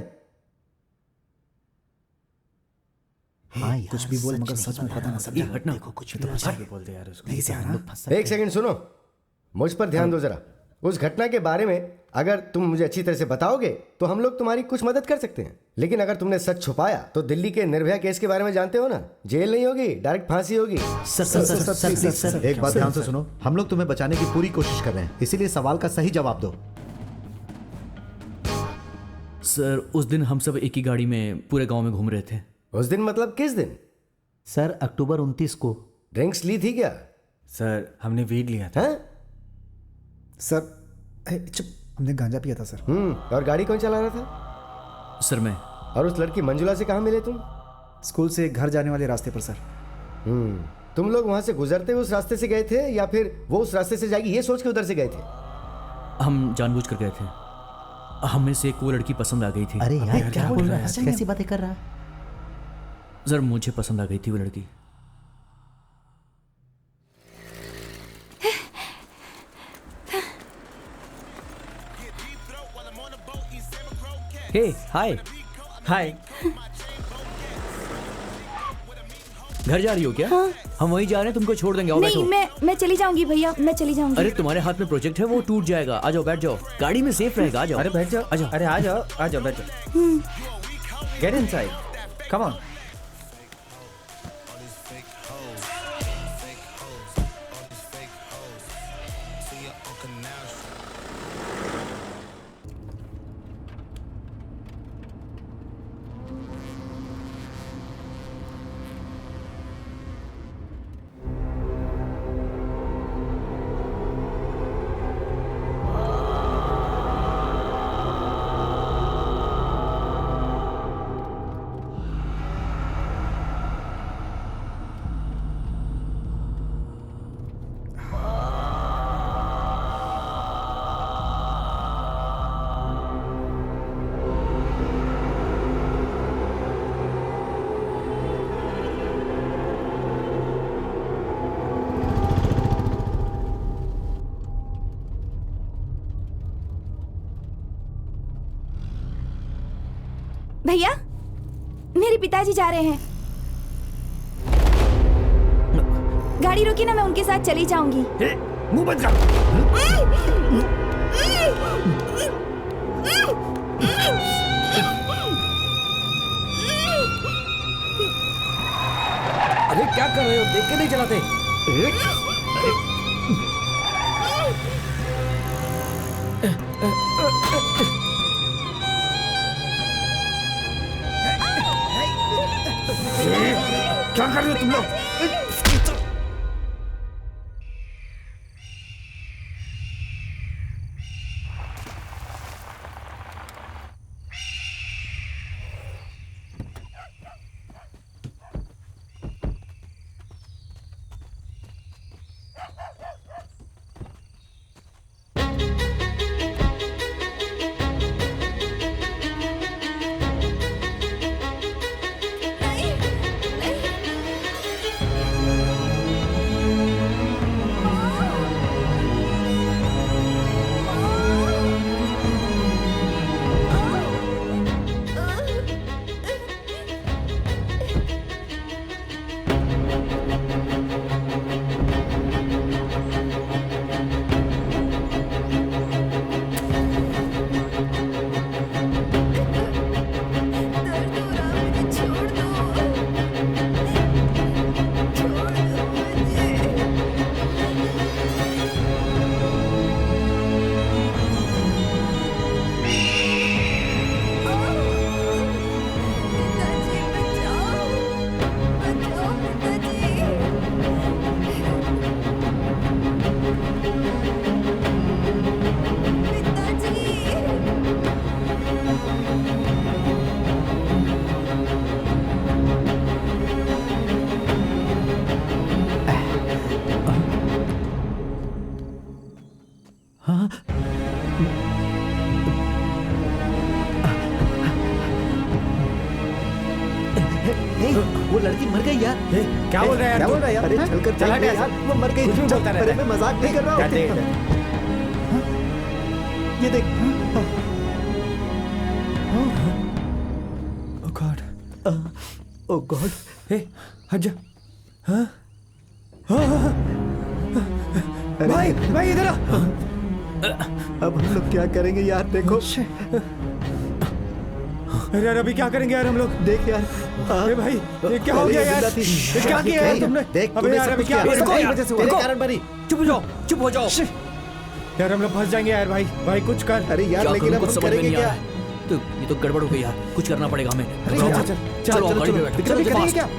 हाँ कुछ भी बोल, मगर सच में पता ना समझा। घटना देखो, कुछ भी तो बोल दे यार उसको। नहीं से एक सेकंड सुनो, मुझ पर ध्यान दो जरा। उस घटना के बारे में अगर तुम मुझे अच्छी तरह से बताओगे तो हम लोग तुम्हारी कुछ मदद कर सकते हैं, लेकिन अगर तुमने सच छुपाया तो दिल्ली के निर्भया केस के बारे में जानते हो ना, जेल नहीं होगी, डायरेक्ट फांसी होगी। सर, एक बात ध्यान से सुनो, हम लोग तुम्हें बचाने की पूरी कोशिश कर रहे हैं, इसीलिए सवाल का सही जवाब दो। सर, उस दिन हम सब एक ही गाड़ी में पूरे गांव में घूम रहे थे। उस दिन मतलब किस दिन? सर, अक्टूबर 29 को। ड्रिंक्स ली थी क्या? सर, हमने वीड लिया था। सर, चुप, हमने गांजा पिया था सर। और गाड़ी कौन चला रहा था? सर, मैं। और उस लड़की मंजुला से कहाँ मिले तुम? स्कूल से घर जाने वाले रास्ते पर सर। तुम लोग वहां से गुजरते हुए उस रास्ते से गए थे या फिर वो उस रास्ते से जाएगी ये सोच के उधर से गए थे? हम जानबूझ कर गए थे। हमें से एक वो लड़की पसंद आ गई थी। अरे यार, क्या बोल रहा है? कैसी बातें कर रहा है? सर, मुझे पसंद आ गई थी वो लड़की। हे, हाय। हाय। घर जा रही हो क्या? हाँ। हम वहीं जा रहे हैं, तुमको छोड़ देंगे। आओ, नहीं, बैठो। मैं चली जाऊंगी भैया, मैं चली जाऊंगी। अरे, तुम्हारे हाथ में प्रोजेक्ट है, वो टूट जाएगा। आ जाओ, बैठ जाओ, गाड़ी में सेफ रहेगा। आ जाओ। अरे बैठ जाओ, आ जाओ। अरे आ जाओ बैठ जाओ। Get inside, come on. भैया, मेरे पिताजी जा रहे हैं। गाड़ी रोकी ना, मैं उनके साथ चली जाऊंगी। मुंह बंद कर। अरे क्या कर रहे हो? देख के नहीं चलाते? क्या कर रहे हो तुम लोग? वो लड़की मर गई यार। क्या बोल रहा है यार? क्या बोल रहा है यार? अरे चलकर चला देख गया यार, वो मर गई। कुछ भी बोलता रहता है। मैं मजाक नहीं कर रहा हूँ। ये देख। ओह गॉड, ओह गॉड। हे, हट जा। हाँ, भाई इधर आ। अब हम लोग क्या करेंगे यार? देखो अरे यार अभी क्या करेंगे यार हम लोग? देख यार, अरे भाई ये क्या हो गया यार? ये क्या किया यार तुमने? देख अबे यार अभी क्या? तेरे कारण बनी। चुप हो जाओ, चुप हो जाओ। यार हम लोग फंस जाएंगे यार। भाई कुछ कर। अरे यार लेकिन अब हम करेंगे क्या? तो ये तो गड़बड़ हो गई यार, कुछ करना पड़ेगा हमें। चलो करेंगे क्या?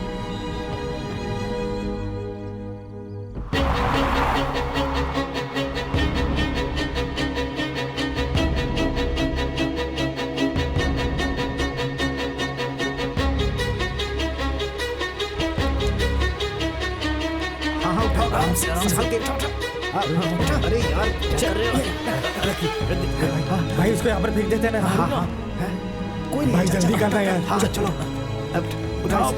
अरे यार भाई उसको यहाँ पर फेंक देते हैं ना। हाँ कोई नहीं भाई जल्दी करना यार। हाँ चलो अब उठाओ।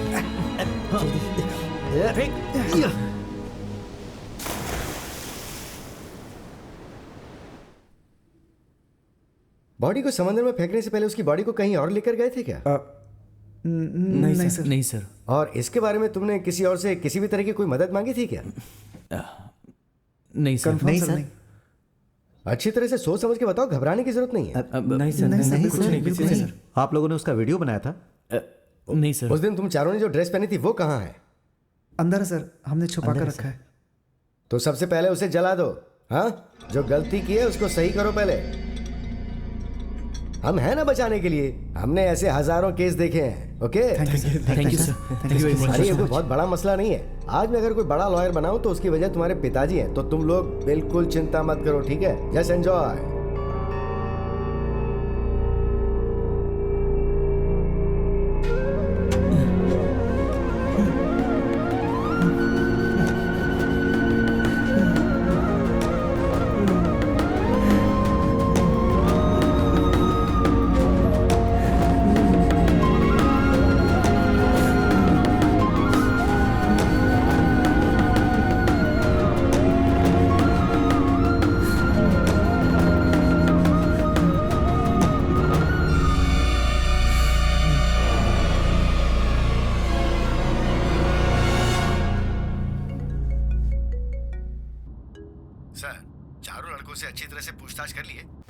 बॉडी को समंदर में फेंकने से पहले उसकी बॉडी को कहीं और लेकर गए थे क्या? नहीं सर। नहीं सर। और इसके बारे में तुमने किसी और से किसी भी तरह की कोई मदद मांगी थी क्या? नहीं सर। नहीं सर। अच्छी तरह से सोच समझ के बताओ, घबराने की जरूरत नहीं है। नहीं सर, नहीं कुछ नहीं। आप लोगों ने उसका वीडियो बनाया था? नहीं सर। उस दिन तुम चारों ने जो ड्रेस पहनी थी वो कहाँ है? अंदर है सर, हमने छुपा कर रखा है। तो सबसे पहले उसे जला दो। हाँ, जो गलती की है उसको सही करो पहले। हम हैं ना बचाने के लिए। हमने ऐसे हजारों केस देखे हैं। Okay, thank you sir. अरे ये कोई बहुत बड़ा मसला नहीं है। आज मैं अगर कोई बड़ा लॉयर बनाऊं तो उसकी वजह तुम्हारे पिताजी हैं। तो तुम लोग बिल्कुल चिंता मत करो, ठीक है? Just enjoy.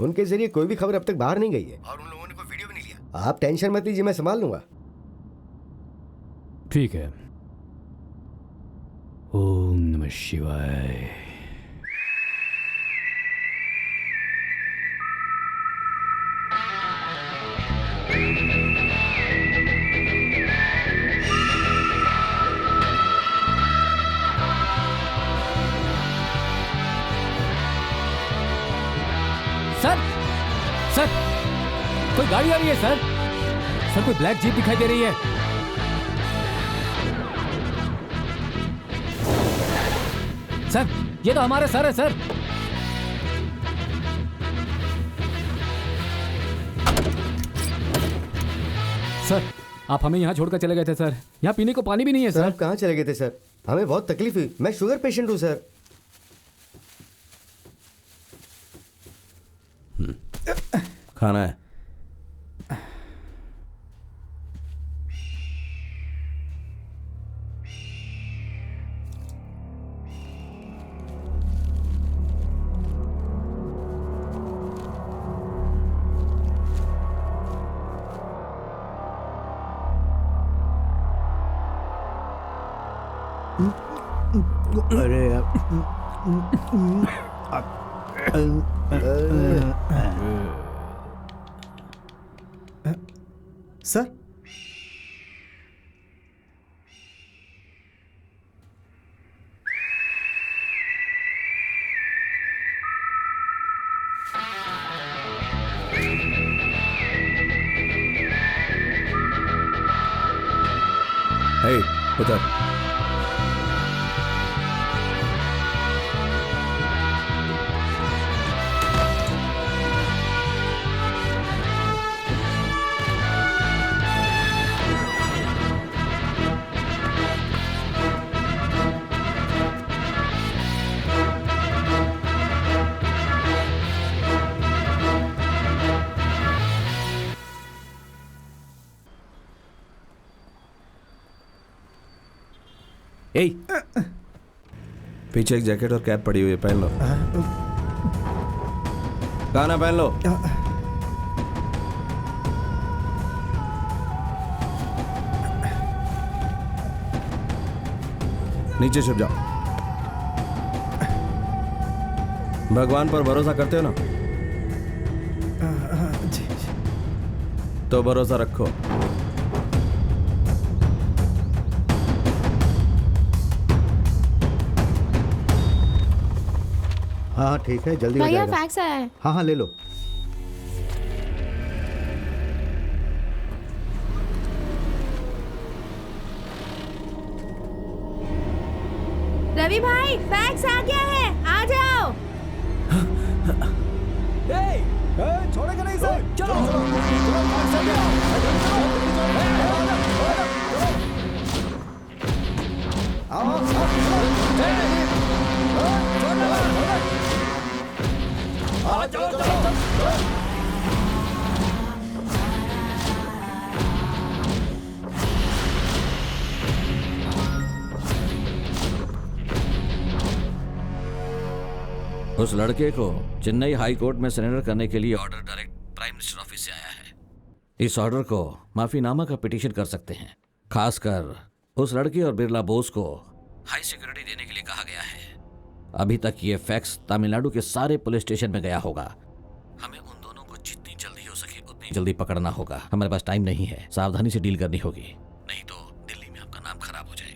उनके जरिए कोई भी खबर अब तक बाहर नहीं गई है और उन लोगों ने कोई वीडियो भी नहीं लिया। आप टेंशन मत लीजिए, मैं संभाल लूंगा। ठीक है। ओम नमः शिवाय। सर, सर, कोई गाड़ी आ रही है सर। सर कोई ब्लैक जीप दिखाई दे रही है। सर ये तो हमारे सर है सर। सर आप हमें यहाँ छोड़कर चले गए थे सर। यहाँ पीने को पानी भी नहीं है सर। आप कहाँ चले गए थे सर? हमें बहुत तकलीफ हुई। मैं शुगर पेशेंट हूँ सर। खाना है। अरे सर हे उधर। ए, पीछे एक जैकेट और कैप पड़ी हुई है, पहन लो। गाना पहन लो। नीचे छुप जाओ। भगवान पर भरोसा करते हो ना? जी। तो भरोसा रखो। हाँ ठीक है, जल्दी हो भैया जाएगा। फैक्स आया है। हाँ हाँ ले लो। रवि भाई फैक्स आ गया है, आ जाओ। छोड़ेगा नहीं सर। चलो उस लड़के को चेन्नई हाई कोर्ट में सरेंडर करने के लिए order direct prime minister office से आया है। इस ऑर्डर को माफीनामा का पिटीशन कर सकते हैं। खासकर उस लड़के और बिरला बोस को हाई सिक्योरिटी देने के लिए कहा गया है। अभी तक ये फैक्स तमिलनाडु के सारे पुलिस स्टेशन में गया होगा। हमें उन दोनों को जितनी जल्दी हो सके उतनी जल्दी पकड़ना होगा। हमारे पास टाइम नहीं है, सावधानी से डील करनी होगी, नहीं तो दिल्ली में आपका नाम खराब हो जाएगा।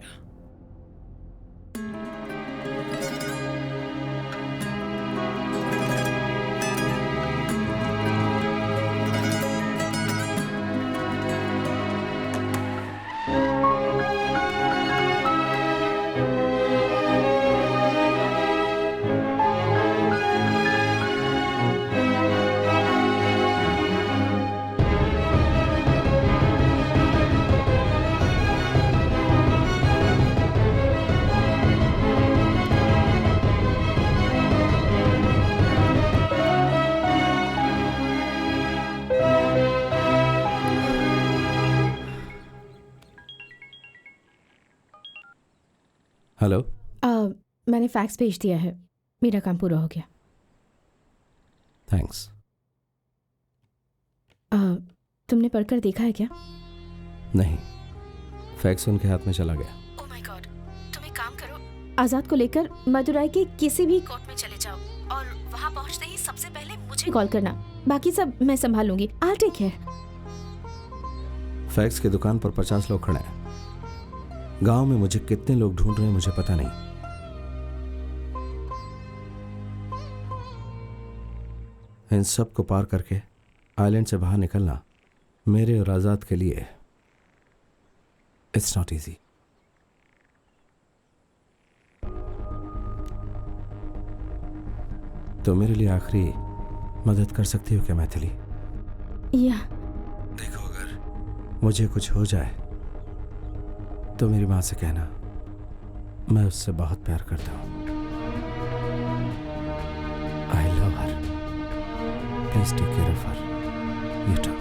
हेलो। मैंने फैक्स भेज दिया है, मेरा काम पूरा हो गया। थैंक्स। तुमने पढ़कर देखा है क्या? नहीं, फैक्स उनके हाथ में चला गया। ओह माय गॉड, तुम एक काम करो, आजाद को लेकर मदुराई के किसी भी कोर्ट में चले जाओ और वहां पहुंचते ही सबसे पहले मुझे कॉल करना। बाकी सब मैं संभाल लूंगी। I take care. फैक्स की दुकान पर 50 लोग खड़े हैं। गांव में मुझे कितने लोग ढूंढ रहे हैं मुझे पता नहीं। इन सब को पार करके आइलैंड से बाहर निकलना मेरे और आजाद के लिए इट्स नॉट इजी। तो मेरे लिए आखिरी मदद कर सकती हो क्या मैथिली? या देखो, अगर मुझे कुछ हो जाए तो मेरी माँ से कहना मैं उससे बहुत प्यार करता हूँ। I love her. Please take care of her. You too.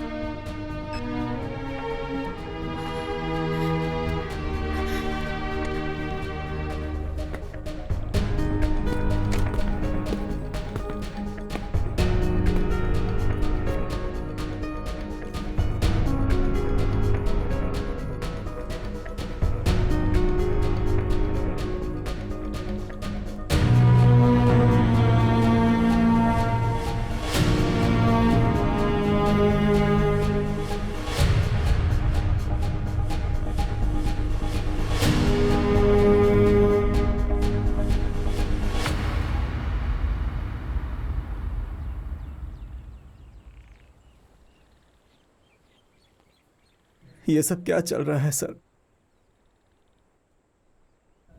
ये सब क्या चल रहा है सर?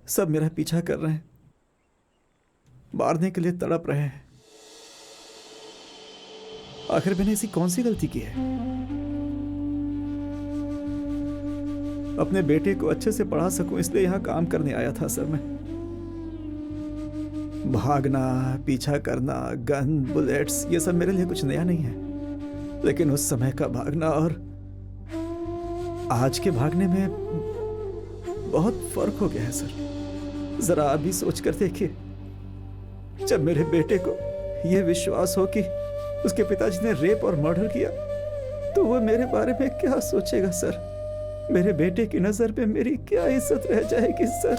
सब मेरा पीछा कर रहे हैं, मारने के लिए तड़प रहे हैं। आखिर मैंने ऐसी कौन सी गलती की है? अपने बेटे को अच्छे से पढ़ा सकूं इसलिए यहां काम करने आया था सर मैं। भागना, पीछा करना, गन, बुलेट्स, ये सब मेरे लिए कुछ नया नहीं है। लेकिन उस समय का भागना और आज के भागने में बहुत फर्क हो गया है सर। जरा अभी सोच कर देखिए, जब मेरे बेटे को यह विश्वास हो कि उसके पिताजी ने रेप और मर्डर किया तो वो मेरे बारे में क्या सोचेगा सर? मेरे बेटे की नजर में मेरी क्या इज्जत रह जाएगी सर?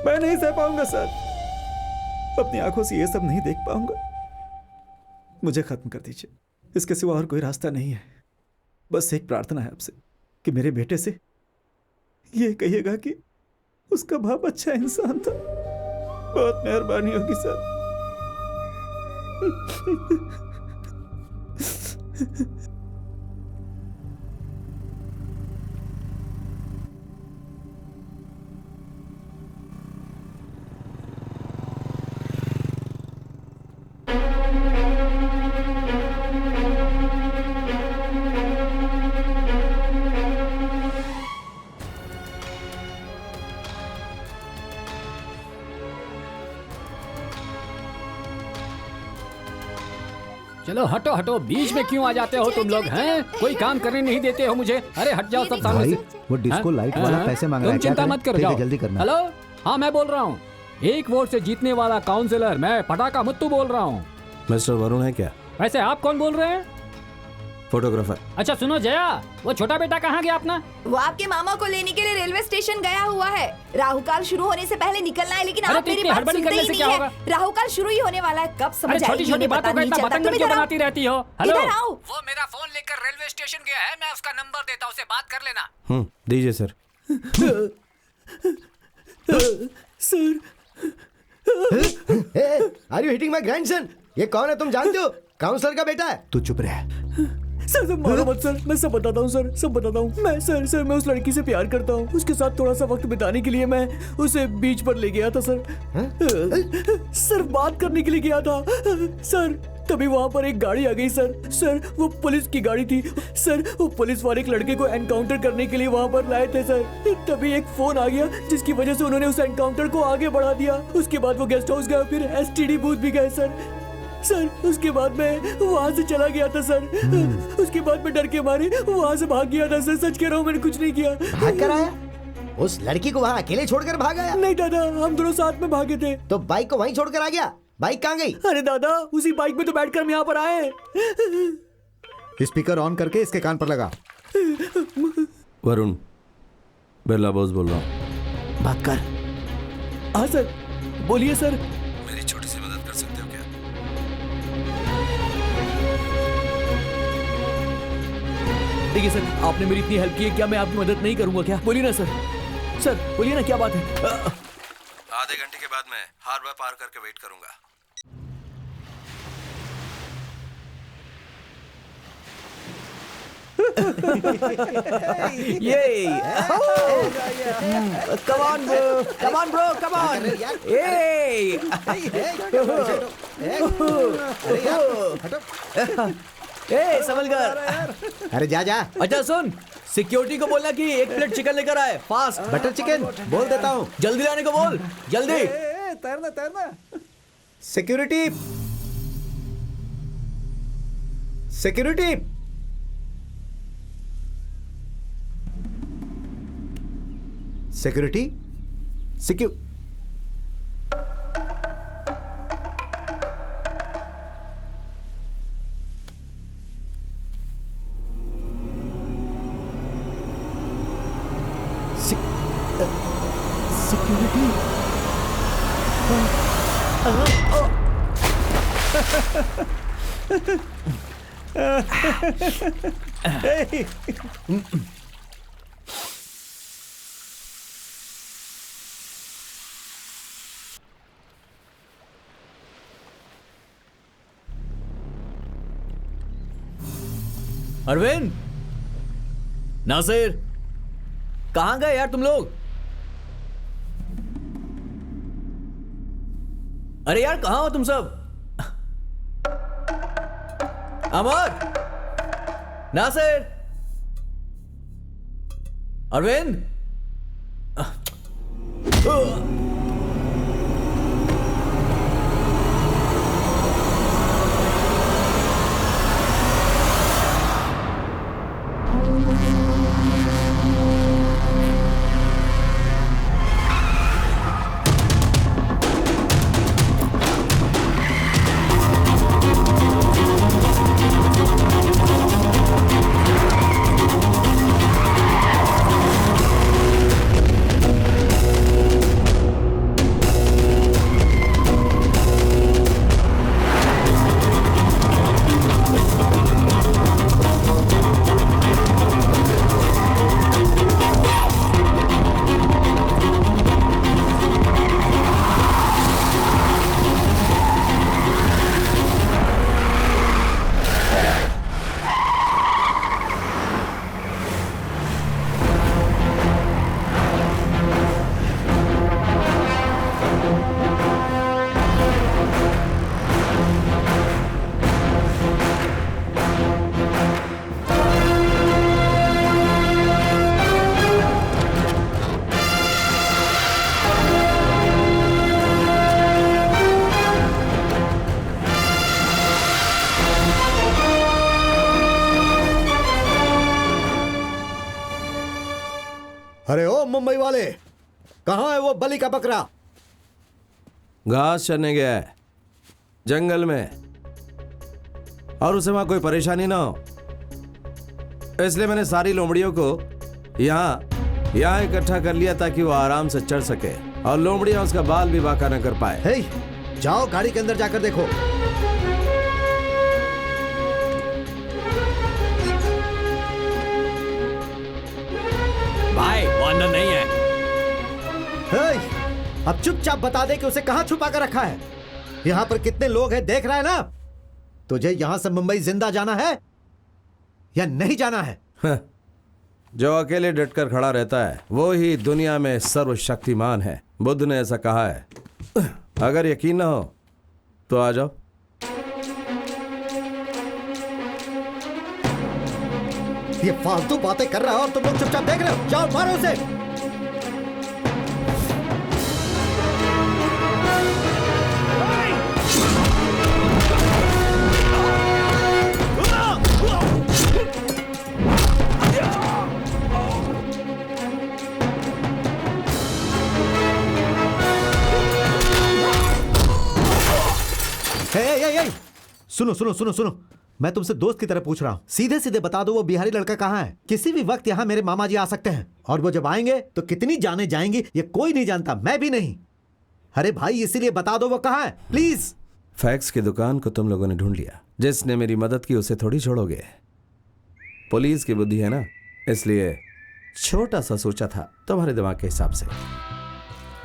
मैं नहीं सह पाऊंगा सर, अपनी आंखों से ये सब नहीं देख पाऊंगा। मुझे खत्म कर दीजिए, इसके सिवा और कोई रास्ता नहीं है। बस एक प्रार्थना है आपसे कि मेरे बेटे से ये कहिएगा कि उसका बाप अच्छा इंसान था। बहुत मेहरबानी होगी सर। चलो हटो हटो, बीच में क्यों आ जाते हो तुम लोग हैं? कोई काम करने नहीं देते हो मुझे। अरे हट जाओ सब सामने से। वो डिस्को लाइट वाला पैसे मांग रहा है। तुम चिंता मत करो, जाओ जल्दी करना। हेलो, हाँ मैं बोल रहा हूँ, 1 वोट से जीतने वाला काउंसिलर मैं पटाखा मुत्तू बोल रहा हूँ। मिस्टर वरुण है क्या? वैसे आप कौन बोल रहे हैं? फोटोग्राफर। अच्छा सुनो जया, वो छोटा बेटा कहाँ गया अपना? वो आपके मामा को लेने के लिए रेलवे स्टेशन गया हुआ है। राहुकाल शुरू होने से पहले निकलना है, लेकिन आप मेरी बात सुनते ही नहीं है। राहुकाल शुरू ही होने वाला है, कब समझ आएगी? छोटी छोटी बातों का इतना बतंगड़ क्यों बनाती रहती हो? हेलो, इधर आओ। वो मेरा फोन लेकर रेलवे स्टेशन गया है, मैं उसका नंबर देता हूँ, उसे बात कर लेना। दीजिए sir. Sir, are you hitting my grandson? ये कौन है तुम जानते हो? काउंसलर का बेटा है। तू चुप रह। सर मारो मत सर, मैं सब बताता हूँ सर, सब बताता हूँ। मैं सर मैं उस लड़की से प्यार करता हूँ। उसके साथ थोड़ा सा वक्त बिताने के लिए मैं उसे बीच पर ले गया था सर। सर बात करने के लिए गया था सर। तभी वहाँ पर एक गाड़ी आ गई सर वो पुलिस की गाड़ी थी सर। वो पुलिस वाले एक लड़के को एनकाउंटर करने के लिए वहाँ पर लाए थे सर। तभी एक फोन आ गया जिसकी वजह से उन्होंने उस एनकाउंटर को आगे बढ़ा दिया। उसके बाद वो गेस्ट हाउस गए, फिर STD बूथ भी गए सर। उसके बाद मैं वहाँ से चला गया था सर। उसके बाद मैं डर के मारे वहाँ से भाग गया था सर। सच कह रहा हूँ, मैंने कुछ नहीं किया। भाग कर आया? उस लड़की को वहाँ अकेले छोड़कर भाग आया? नहीं दादा, हम दोनों साथ में भागे थे। तो बाइक को वहीं छोड़कर आ गया? बाइक कहाँ गई? अरे दादा, उसी बाइक में तो बैठकर हम यहाँ पर आए। स्पीकर ऑन करके इसके कान पर लगा। वरुण, बिरला बोस बोल रहा हूँ। बात कर। हाँ सर, बोलिए सर। मेरी छोटी सी मदद कर सकते हो क्या? देखिए सर, आपने मेरी इतनी हेल्प की है, क्या मैं आपकी मदद नहीं करूंगा क्या? बोलिए ना सर। सर बोलिए ना, क्या बात है? आधे घंटे के बाद मैं हार्बर पार करके वेट करूंगा। Yay! Come on, bro! Come on, bro! Come on! Hey! Hey, संभलकर! अरे जा जा। अच्छा सुन, सिक्योरिटी को बोलना कि 1 प्लेट चिकन लेकर आए, फास्ट। बटर चिकन बोल देता हूँ। जल्दी लाने को बोल, जल्दी। तैरना तैरना। Security, security. Security, security. Arvind, Nasir, कहाँ गए यार तुम लोग? अरे यार कहाँ हो तुम सब? अमर, नासिर, अरविंद। वाले, कहाँ है वो बलि का बकरा? घास चरने गया है जंगल में, और उसे वहां कोई परेशानी ना हो इसलिए मैंने सारी लोमड़ियों को यहाँ इकट्ठा कर लिया ताकि वो आराम से चढ़ सके और लोमड़ियां उसका बाल भी बांका न कर पाए। हे, जाओ गाड़ी के अंदर जाकर देखो। भाई वो अंदर नहीं है। हे, अब चुपचाप बता दे कि उसे कहां छुपा कर रखा है। यहाँ पर कितने लोग हैं देख रहा है ना? तुझे यहाँ से मुंबई जिंदा जाना है या नहीं जाना है? जो अकेले डटकर खड़ा रहता है वो ही दुनिया में सर्वशक्तिमान है। बुद्ध ने ऐसा कहा है। अगर यकीन ना हो तो आ जाओ। ये फालतू बातें कर रहा है और तुम लोग चुपचाप देख रहे हो। जाओ मारो उसे। सुनो सुनो सुनो सुनो, मैं तुमसे दोस्त की तरह पूछ रहा हूँ। सीधे सीधे बता दो वो बिहारी लड़का कहाँ है? किसी भी वक्त यहाँ मेरे मामा जी आ सकते हैं और वो जब आएंगे तो कितनी जाने जाएंगी ये कोई नहीं जानता, मैं भी नहीं। अरे भाई इसीलिए बता दो वो कहाँ है प्लीज। फैक्स की दुकान को तुम लोगों ने ढूंढ लिया। जिसने मेरी मदद की उसे थोड़ी छोड़ोगे। पुलिस की बुद्धि है ना, इसलिए छोटा सा सोचा था तुम्हारे दिमाग के हिसाब से।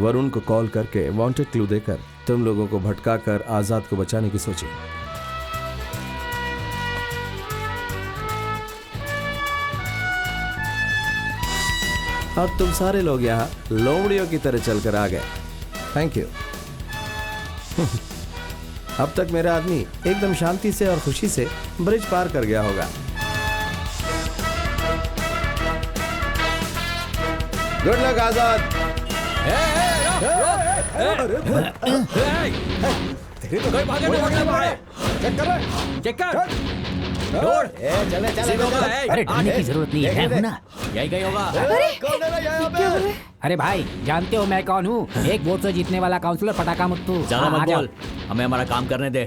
वरुण को कॉल करके वांटेड क्लू देकर तुम लोगों को भटका कर आजाद को बचाने की सोची। और तुम सारे लोग यहाँ लोमड़ियों की तरह चलकर आ गए। Thank you. अब तक मेरा आदमी एकदम शांति से और खुशी से ब्रिज पार कर गया होगा। गुड लक आजाद। चेक कर। अरे ढूंढने की जरूरत नहीं है ना, यही गई होगा। अरे भाई जानते हो मैं कौन हूँ? एक वोट से जीतने वाला काउंसलर पटाखा मुत्तू। ज्यादा मत बोल, हमें हमारा काम करने दे।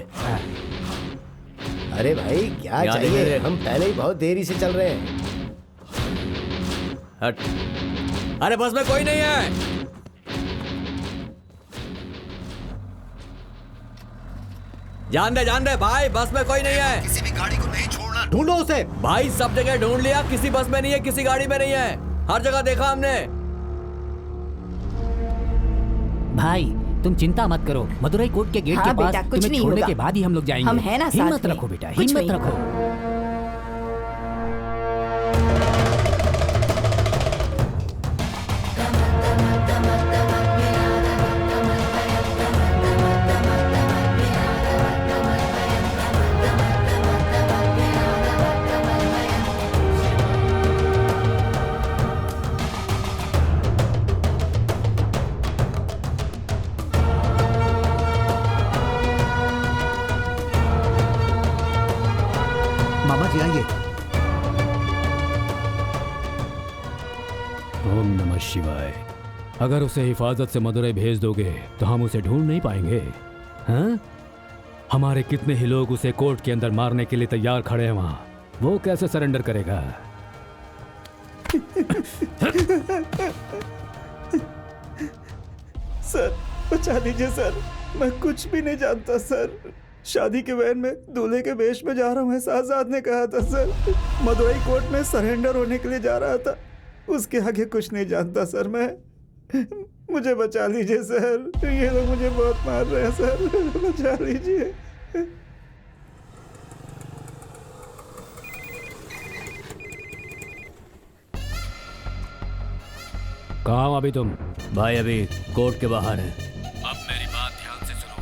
अरे भाई क्या चाहिए? हम पहले ही बहुत देरी से चल रहे हैं। हट। अरे बस में कोई नहीं है। जान दे भाई, बस में कोई नहीं है। किसी भी गाड़ी को नहीं छोड़ना, ढूंढो उसे। भाई सब जगह ढूंढ लिया, किसी बस में नहीं है, किसी गाड़ी में नहीं है, हर जगह देखा हमने। भाई तुम चिंता मत करो, मदुरई कोर्ट के गेट के पास तुम्हें छोड़ने के बाद ही हम लोग जाएंगे। हम हैं ना, हिम्मत रखो बेटा, हिम्मत रखो। मामा जी आइए। ओम नमः शिवाय। अगर उसे हिफाजत से मदुरई भेज दोगे तो हम उसे ढूंढ नहीं पाएंगे। हाँ? हमारे कितने ही लोग उसे कोर्ट के अंदर मारने के लिए तैयार खड़े हैं वहां, वो कैसे सरेंडर करेगा? सर बचा लीजिए सर, मैं कुछ भी नहीं जानता सर। शादी के वैन में दूल्हे के वेश में जा रहा हूँ ऐसा आजाद ने कहा था सर। मदुरई कोर्ट में सरेंडर होने के लिए जा रहा था, उसके आगे कुछ नहीं जानता सर मैं। मुझे बचा लीजिए सर, ये लोग मुझे बहुत मार रहे हैं सर, बचा लीजिए। कहाँ हो अभी तुम? भाई अभी कोर्ट के बाहर है। अब मेरी बात ध्यान से सुनो।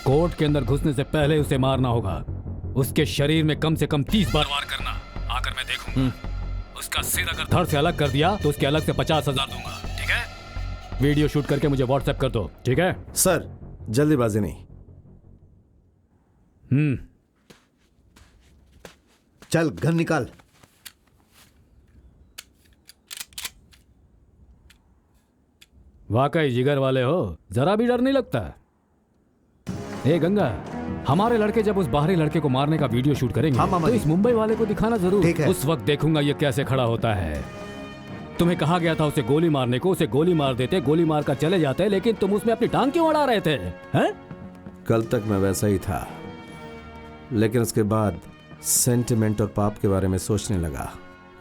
कोर्ट के अंदर घुसने से पहले उसे मारना होगा। उसके शरीर में कम से कम 30 बार वार करना। आकर मैं देखूंगा। उसका सिर अगर धड़ से अलग कर दिया तो उसके अलग से 50,000 दूंगा, ठीक है? वीडियो शूट करके मुझे व्हाट्सएप कर दो, ठीक है? सर जल्दीबाजी नहीं। चल गन निकाल। वाकई जिगर वाले हो, जरा भी डर नहीं लगता। ए गंगा, हमारे लड़के जब उस बाहरी लड़के को मारने का वीडियो शूट करेंगे तो इस मुंबई वाले को दिखाना जरूर। उस वक्त देखूंगा ये कैसे खड़ा होता है। तुम्हें कहा गया था उसे गोली मारने को, उसे गोली मार देते, गोली मार कर चले जाते, लेकिन तुम उसमें अपनी टांग क्यों अड़ा रहे थे? हैं? कल तक मैं वैसा ही था, लेकिन उसके बाद सेंटिमेंट और पाप के बारे में सोचने लगा।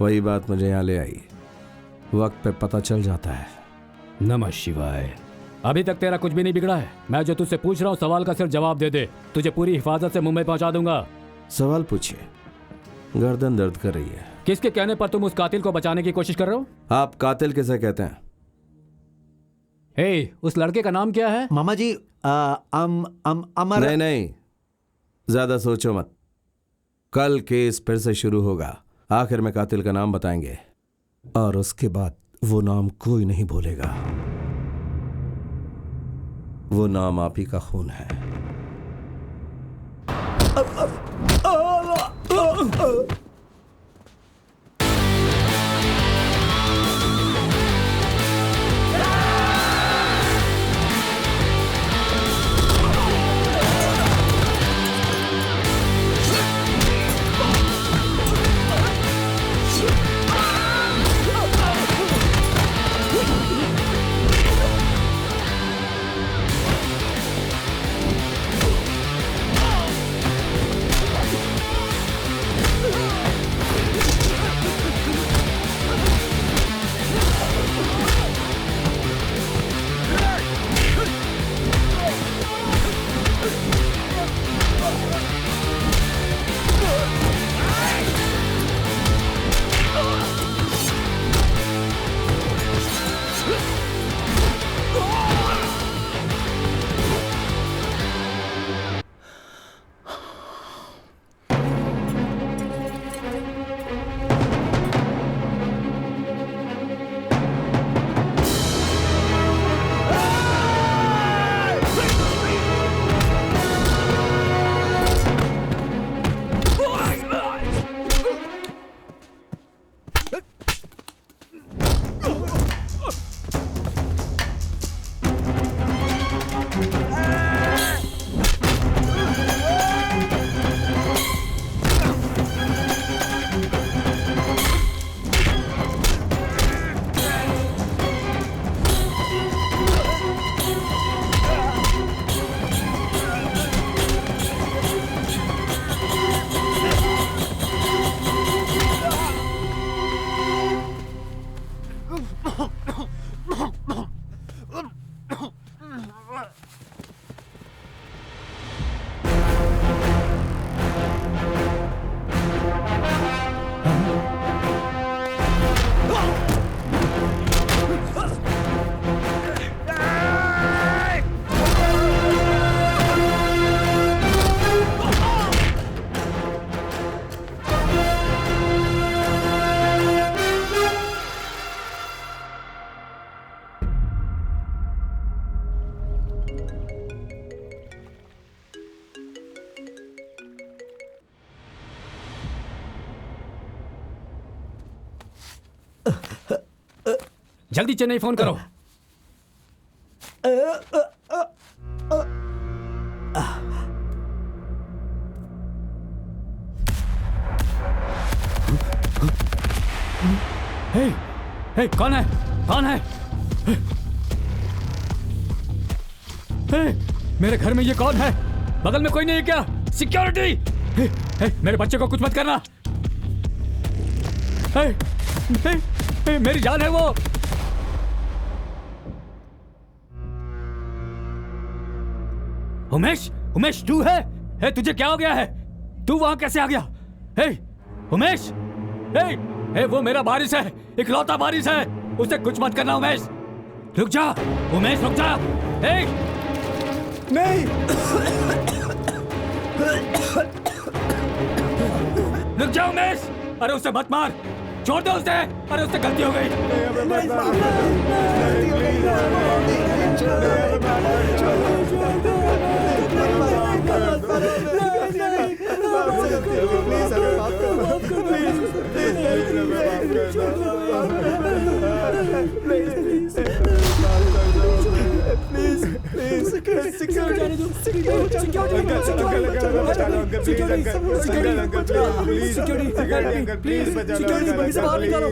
वही बात मुझे यहाँ ले आई। वक्त पे पता चल जाता है। नमः शिवाय। अभी तक तेरा कुछ भी नहीं बिगड़ा है। मैं जो तुझसे पूछ रहा हूँ सवाल का सिर्फ जवाब दे दे, तुझे पूरी हिफाजत से मुंबई पहुंचा दूंगा। सवाल पूछिए। गर्दन दर्द कर रही है। किसके कहने पर तुम उस कातिल को बचाने की कोशिश कर रहे हो? आप कातिल किसे कहते हैं? हे, उस लड़के का नाम क्या है? मामा जी अमर। नहीं, ज्यादा सोचो मत। कल केस फिर से शुरू होगा। आखिर में कातिल का नाम बताएंगे और उसके बाद वो नाम कोई नहीं भूलेगा। वो नाम आप ही का खून है। जल्दी चेन्नई फोन करो। हे, कौन है? कौन है? हे, मेरे घर में ये कौन है? बगल में कोई नहीं है क्या? सिक्योरिटी! मेरे बच्चे को कुछ मत करना। मेरी जान है वो। उमेश, उमेश तू है? तुझे क्या हो गया है? तू वहां कैसे आ गया? उमेश, वो मेरा बारिश है, इकलौता बारिश है, उसे कुछ मत करना। उमेश रुक जा, उमेश रुक जा। नहीं, रुक जा उमेश। अरे उसे मत मार, छोड़ दो उसे। अरे उससे गलती हो गई। प्लीज जाने दो। सिक्योरिटी बाहर निकालो,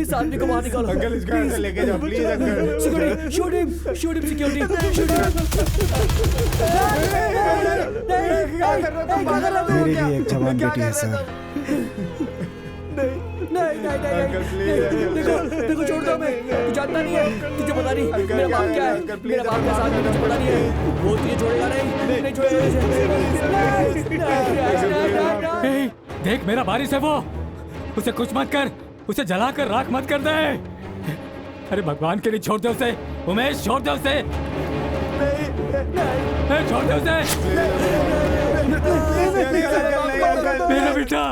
इस आदमी को बाहर निकालो। अंकल इसको लेके जाओ please uncle. Security shoot him security मेरी भी एक जवान बेटी है सर। देखो छोड़ दो, मैं तू जानता नहीं है, तुझे पता नहीं मेरा बाप क्या है, मेरा बाप क्या साथ में तुझे पता नहीं है, वो तुझे छोड़ेगा नहीं छोड़ेगा। देख मेरा बारिश है वो, उसे कुछ मत कर, उसे जला कर राख मत कर दे। अरे भगवान के लिए छोड़ दे उसे, उमेश छोड़ दे उसे, छोड़ दे उसे मेरा बेटा।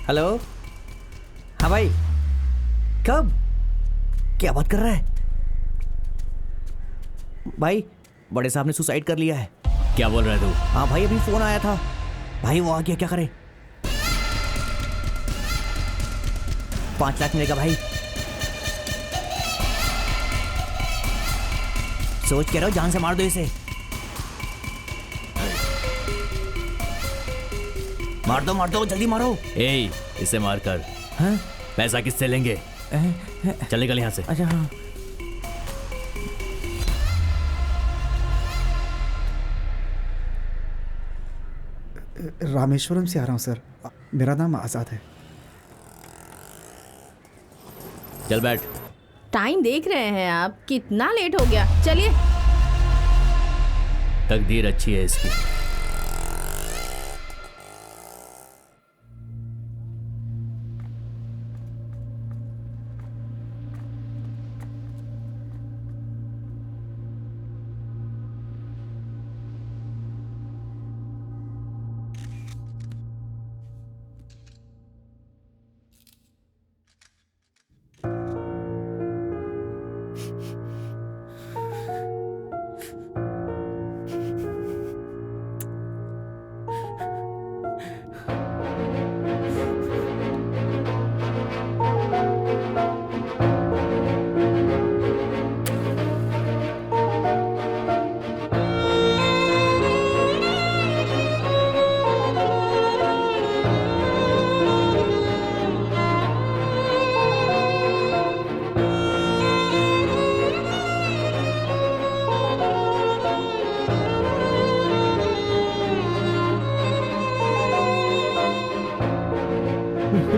हेलो, हाँ भाई, कब? क्या बात कर रहा है भाई? बड़े साहब ने सुसाइड कर लिया है। क्या बोल रहे तू? हाँ भाई, अभी फोन आया था। भाई वो आ गया, क्या करे? 5 लाख मिलेगा भाई। सोच के रहो, जान से मार दो इसे। मार दो जल्दी मारो। ए, इसे मार कर। हाँ? पैसा किससे लेंगे? चल निकल यहाँ से। अच्छा हाँ। रामेश्वरम से आ रहा हूँ सर, मेरा नाम आज़ाद है। चल बैठ। टाइम देख रहे हैं आप, कितना लेट हो गया। चलिए। तकदीर अच्छी है इसकी।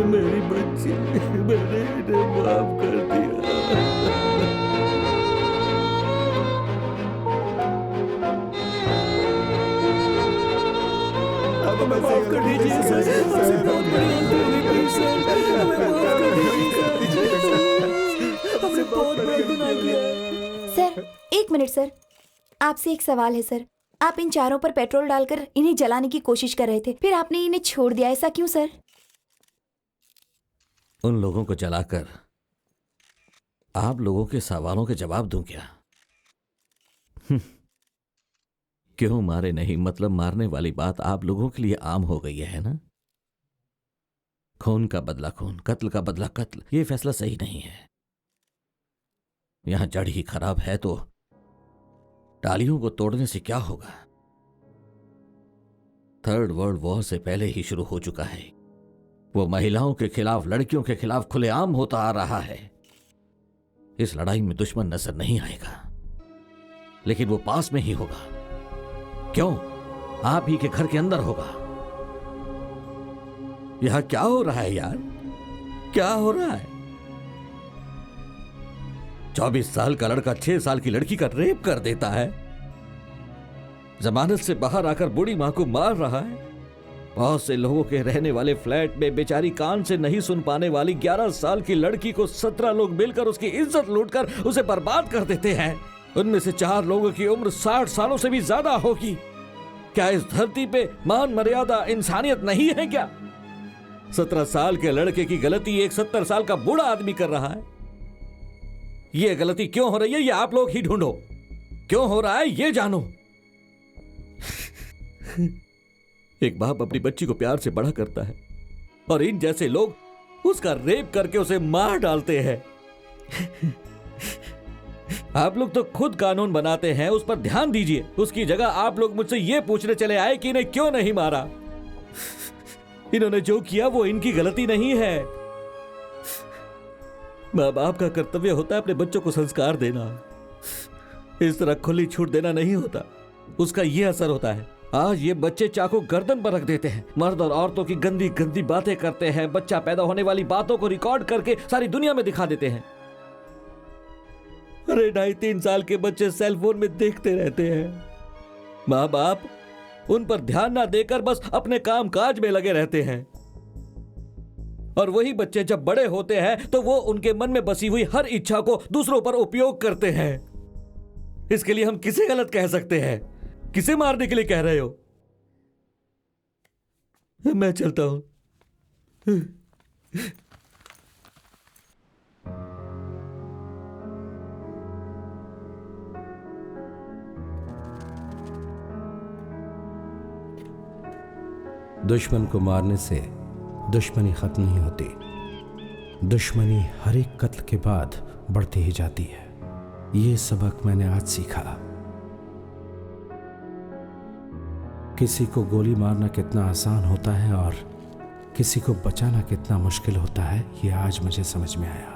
मेरी बच्ची, मैंने इन्हें माफ कर दिया। अब मैं माफ कर दीजिए दीजिए सर, हमसे बहुत बड़ी गलती हो गई सर, हमें माफ कर दीजिए सर, हमने बहुत बड़ा गुनाह किया है। सर, एक मिनट सर, आपसे एक सवाल है सर। आप इन चारों पर पेट्रोल डालकर इन्हें जलाने की कोशिश कर रहे थे, फिर आपने इन्हें छोड़ दिया, ऐसा क्यों सर? उन लोगों को जलाकर आप लोगों के सवालों के जवाब दूं क्या? क्यों मारे नहीं, मतलब मारने वाली बात आप लोगों के लिए आम हो गई है ना? खून का बदला खून, कत्ल का बदला कत्ल, ये फैसला सही नहीं है। यहां जड़ ही खराब है तो डालियों को तोड़ने से क्या होगा? थर्ड वर्ल्ड वॉर से पहले ही शुरू हो चुका है। वो महिलाओं के खिलाफ, लड़कियों के खिलाफ खुलेआम होता आ रहा है। इस लड़ाई में दुश्मन नजर नहीं आएगा, लेकिन वो पास में ही होगा। क्यों? आप ही के घर के अंदर होगा। यहां क्या हो रहा है यार? क्या हो रहा है? 24 साल का लड़का 6 साल की लड़की का रेप कर देता है। जमानत से बाहर आकर बूढ़ी मां को मार रहा है। बहुत से लोगों के रहने वाले फ्लैट में बेचारी कान से नहीं सुन पाने वाली 11 साल की लड़की को 17 लोग मिलकर उसकी इज्जत लूटकर उसे बर्बाद कर देते हैं। उनमें से 4 लोगों की उम्र 60 सालों से भी ज्यादा होगी। क्या इस धरती पे मान मर्यादा, इंसानियत नहीं है क्या? 17 साल के लड़के की गलती एक 70 साल का बूढ़ा आदमी कर रहा है। यह गलती क्यों हो रही है, ये आप लोग ही ढूंढो। क्यों हो रहा है ये जानो। एक बाप अपनी बच्ची को प्यार से बड़ा करता है और इन जैसे लोग उसका रेप करके उसे मार डालते हैं। आप लोग तो खुद कानून बनाते हैं, उस पर ध्यान दीजिए। उसकी जगह आप लोग मुझसे यह पूछने चले आए कि इन्हें क्यों नहीं मारा। इन्होंने जो किया वो इनकी गलती नहीं है। माँ बाप का कर्तव्य होता है अपने बच्चों को संस्कार देना। इस तरह खुली छूट देना नहीं होता। उसका यह असर होता है। आज ये बच्चे चाकू गर्दन पर रख देते हैं, मर्द और औरतों की गंदी गंदी बातें करते हैं, बच्चा पैदा होने वाली बातों को रिकॉर्ड करके सारी दुनिया में दिखा देते हैं। अरे 2.5-3 साल के बच्चे सेल फोन में देखते रहते हैं। माँ बाप उन पर ध्यान ना देकर बस अपने काम काज में लगे रहते हैं। और वही बच्चे जब बड़े होते हैं तो वो उनके मन में बसी हुई हर इच्छा को दूसरों पर उपयोग करते हैं। इसके लिए हम किसे गलत कह सकते हैं? किसे मारने के लिए कह रहे हो? मैं चलता हूं। दुश्मन को मारने से दुश्मनी खत्म नहीं होती। दुश्मनी हर एक कत्ल के बाद बढ़ती ही जाती है। ये सबक मैंने आज सीखा। किसी को गोली मारना कितना आसान होता है और किसी को बचाना कितना मुश्किल होता है, ये आज मुझे समझ में आया।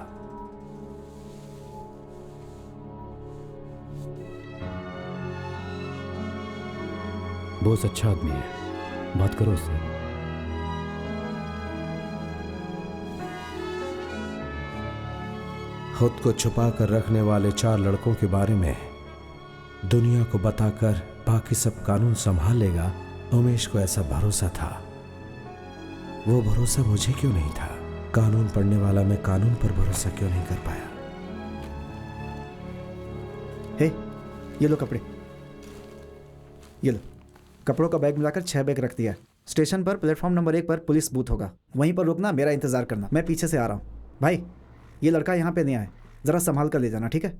बहुत अच्छा आदमी है, बात करो उससे। खुद को छुपा कर रखने वाले 4 लड़कों के बारे में दुनिया को बताकर बाकी सब कानून संभाल लेगा, उमेश को ऐसा भरोसा था। वो भरोसा मुझे क्यों नहीं था? कानून पढ़ने वाला मैं कानून पर भरोसा क्यों नहीं कर पाया? हे, ये लो कपड़े, ये लो। कपड़ों का बैग मिलाकर 6 बैग रख दिया है। स्टेशन पर प्लेटफॉर्म नंबर 1 पर पुलिस बूथ होगा, वहीं पर रुकना, मेरा इंतजार करना। मैं पीछे से आ रहा हूँ। भाई, ये लड़का यहाँ पे नहीं आए, जरा संभाल कर ले जाना, ठीक है?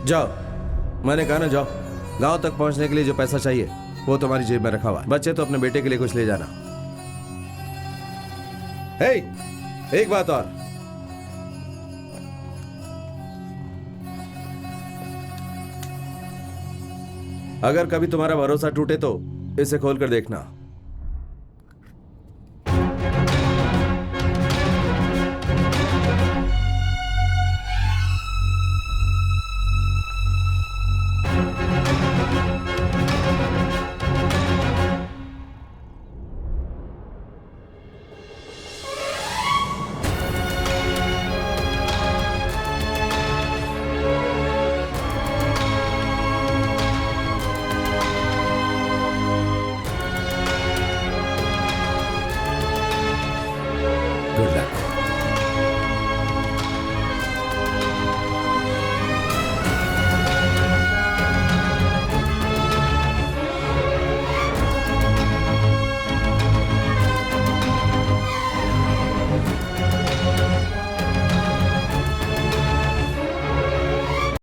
जाओ, मैंने कहा ना जाओ। गांव तक पहुंचने के लिए जो पैसा चाहिए वो तुम्हारी जेब में रखा हुआ है। बच्चे तो अपने बेटे के लिए कुछ ले जाना। हे, एक बात और, अगर कभी तुम्हारा भरोसा टूटे तो इसे खोल कर देखना।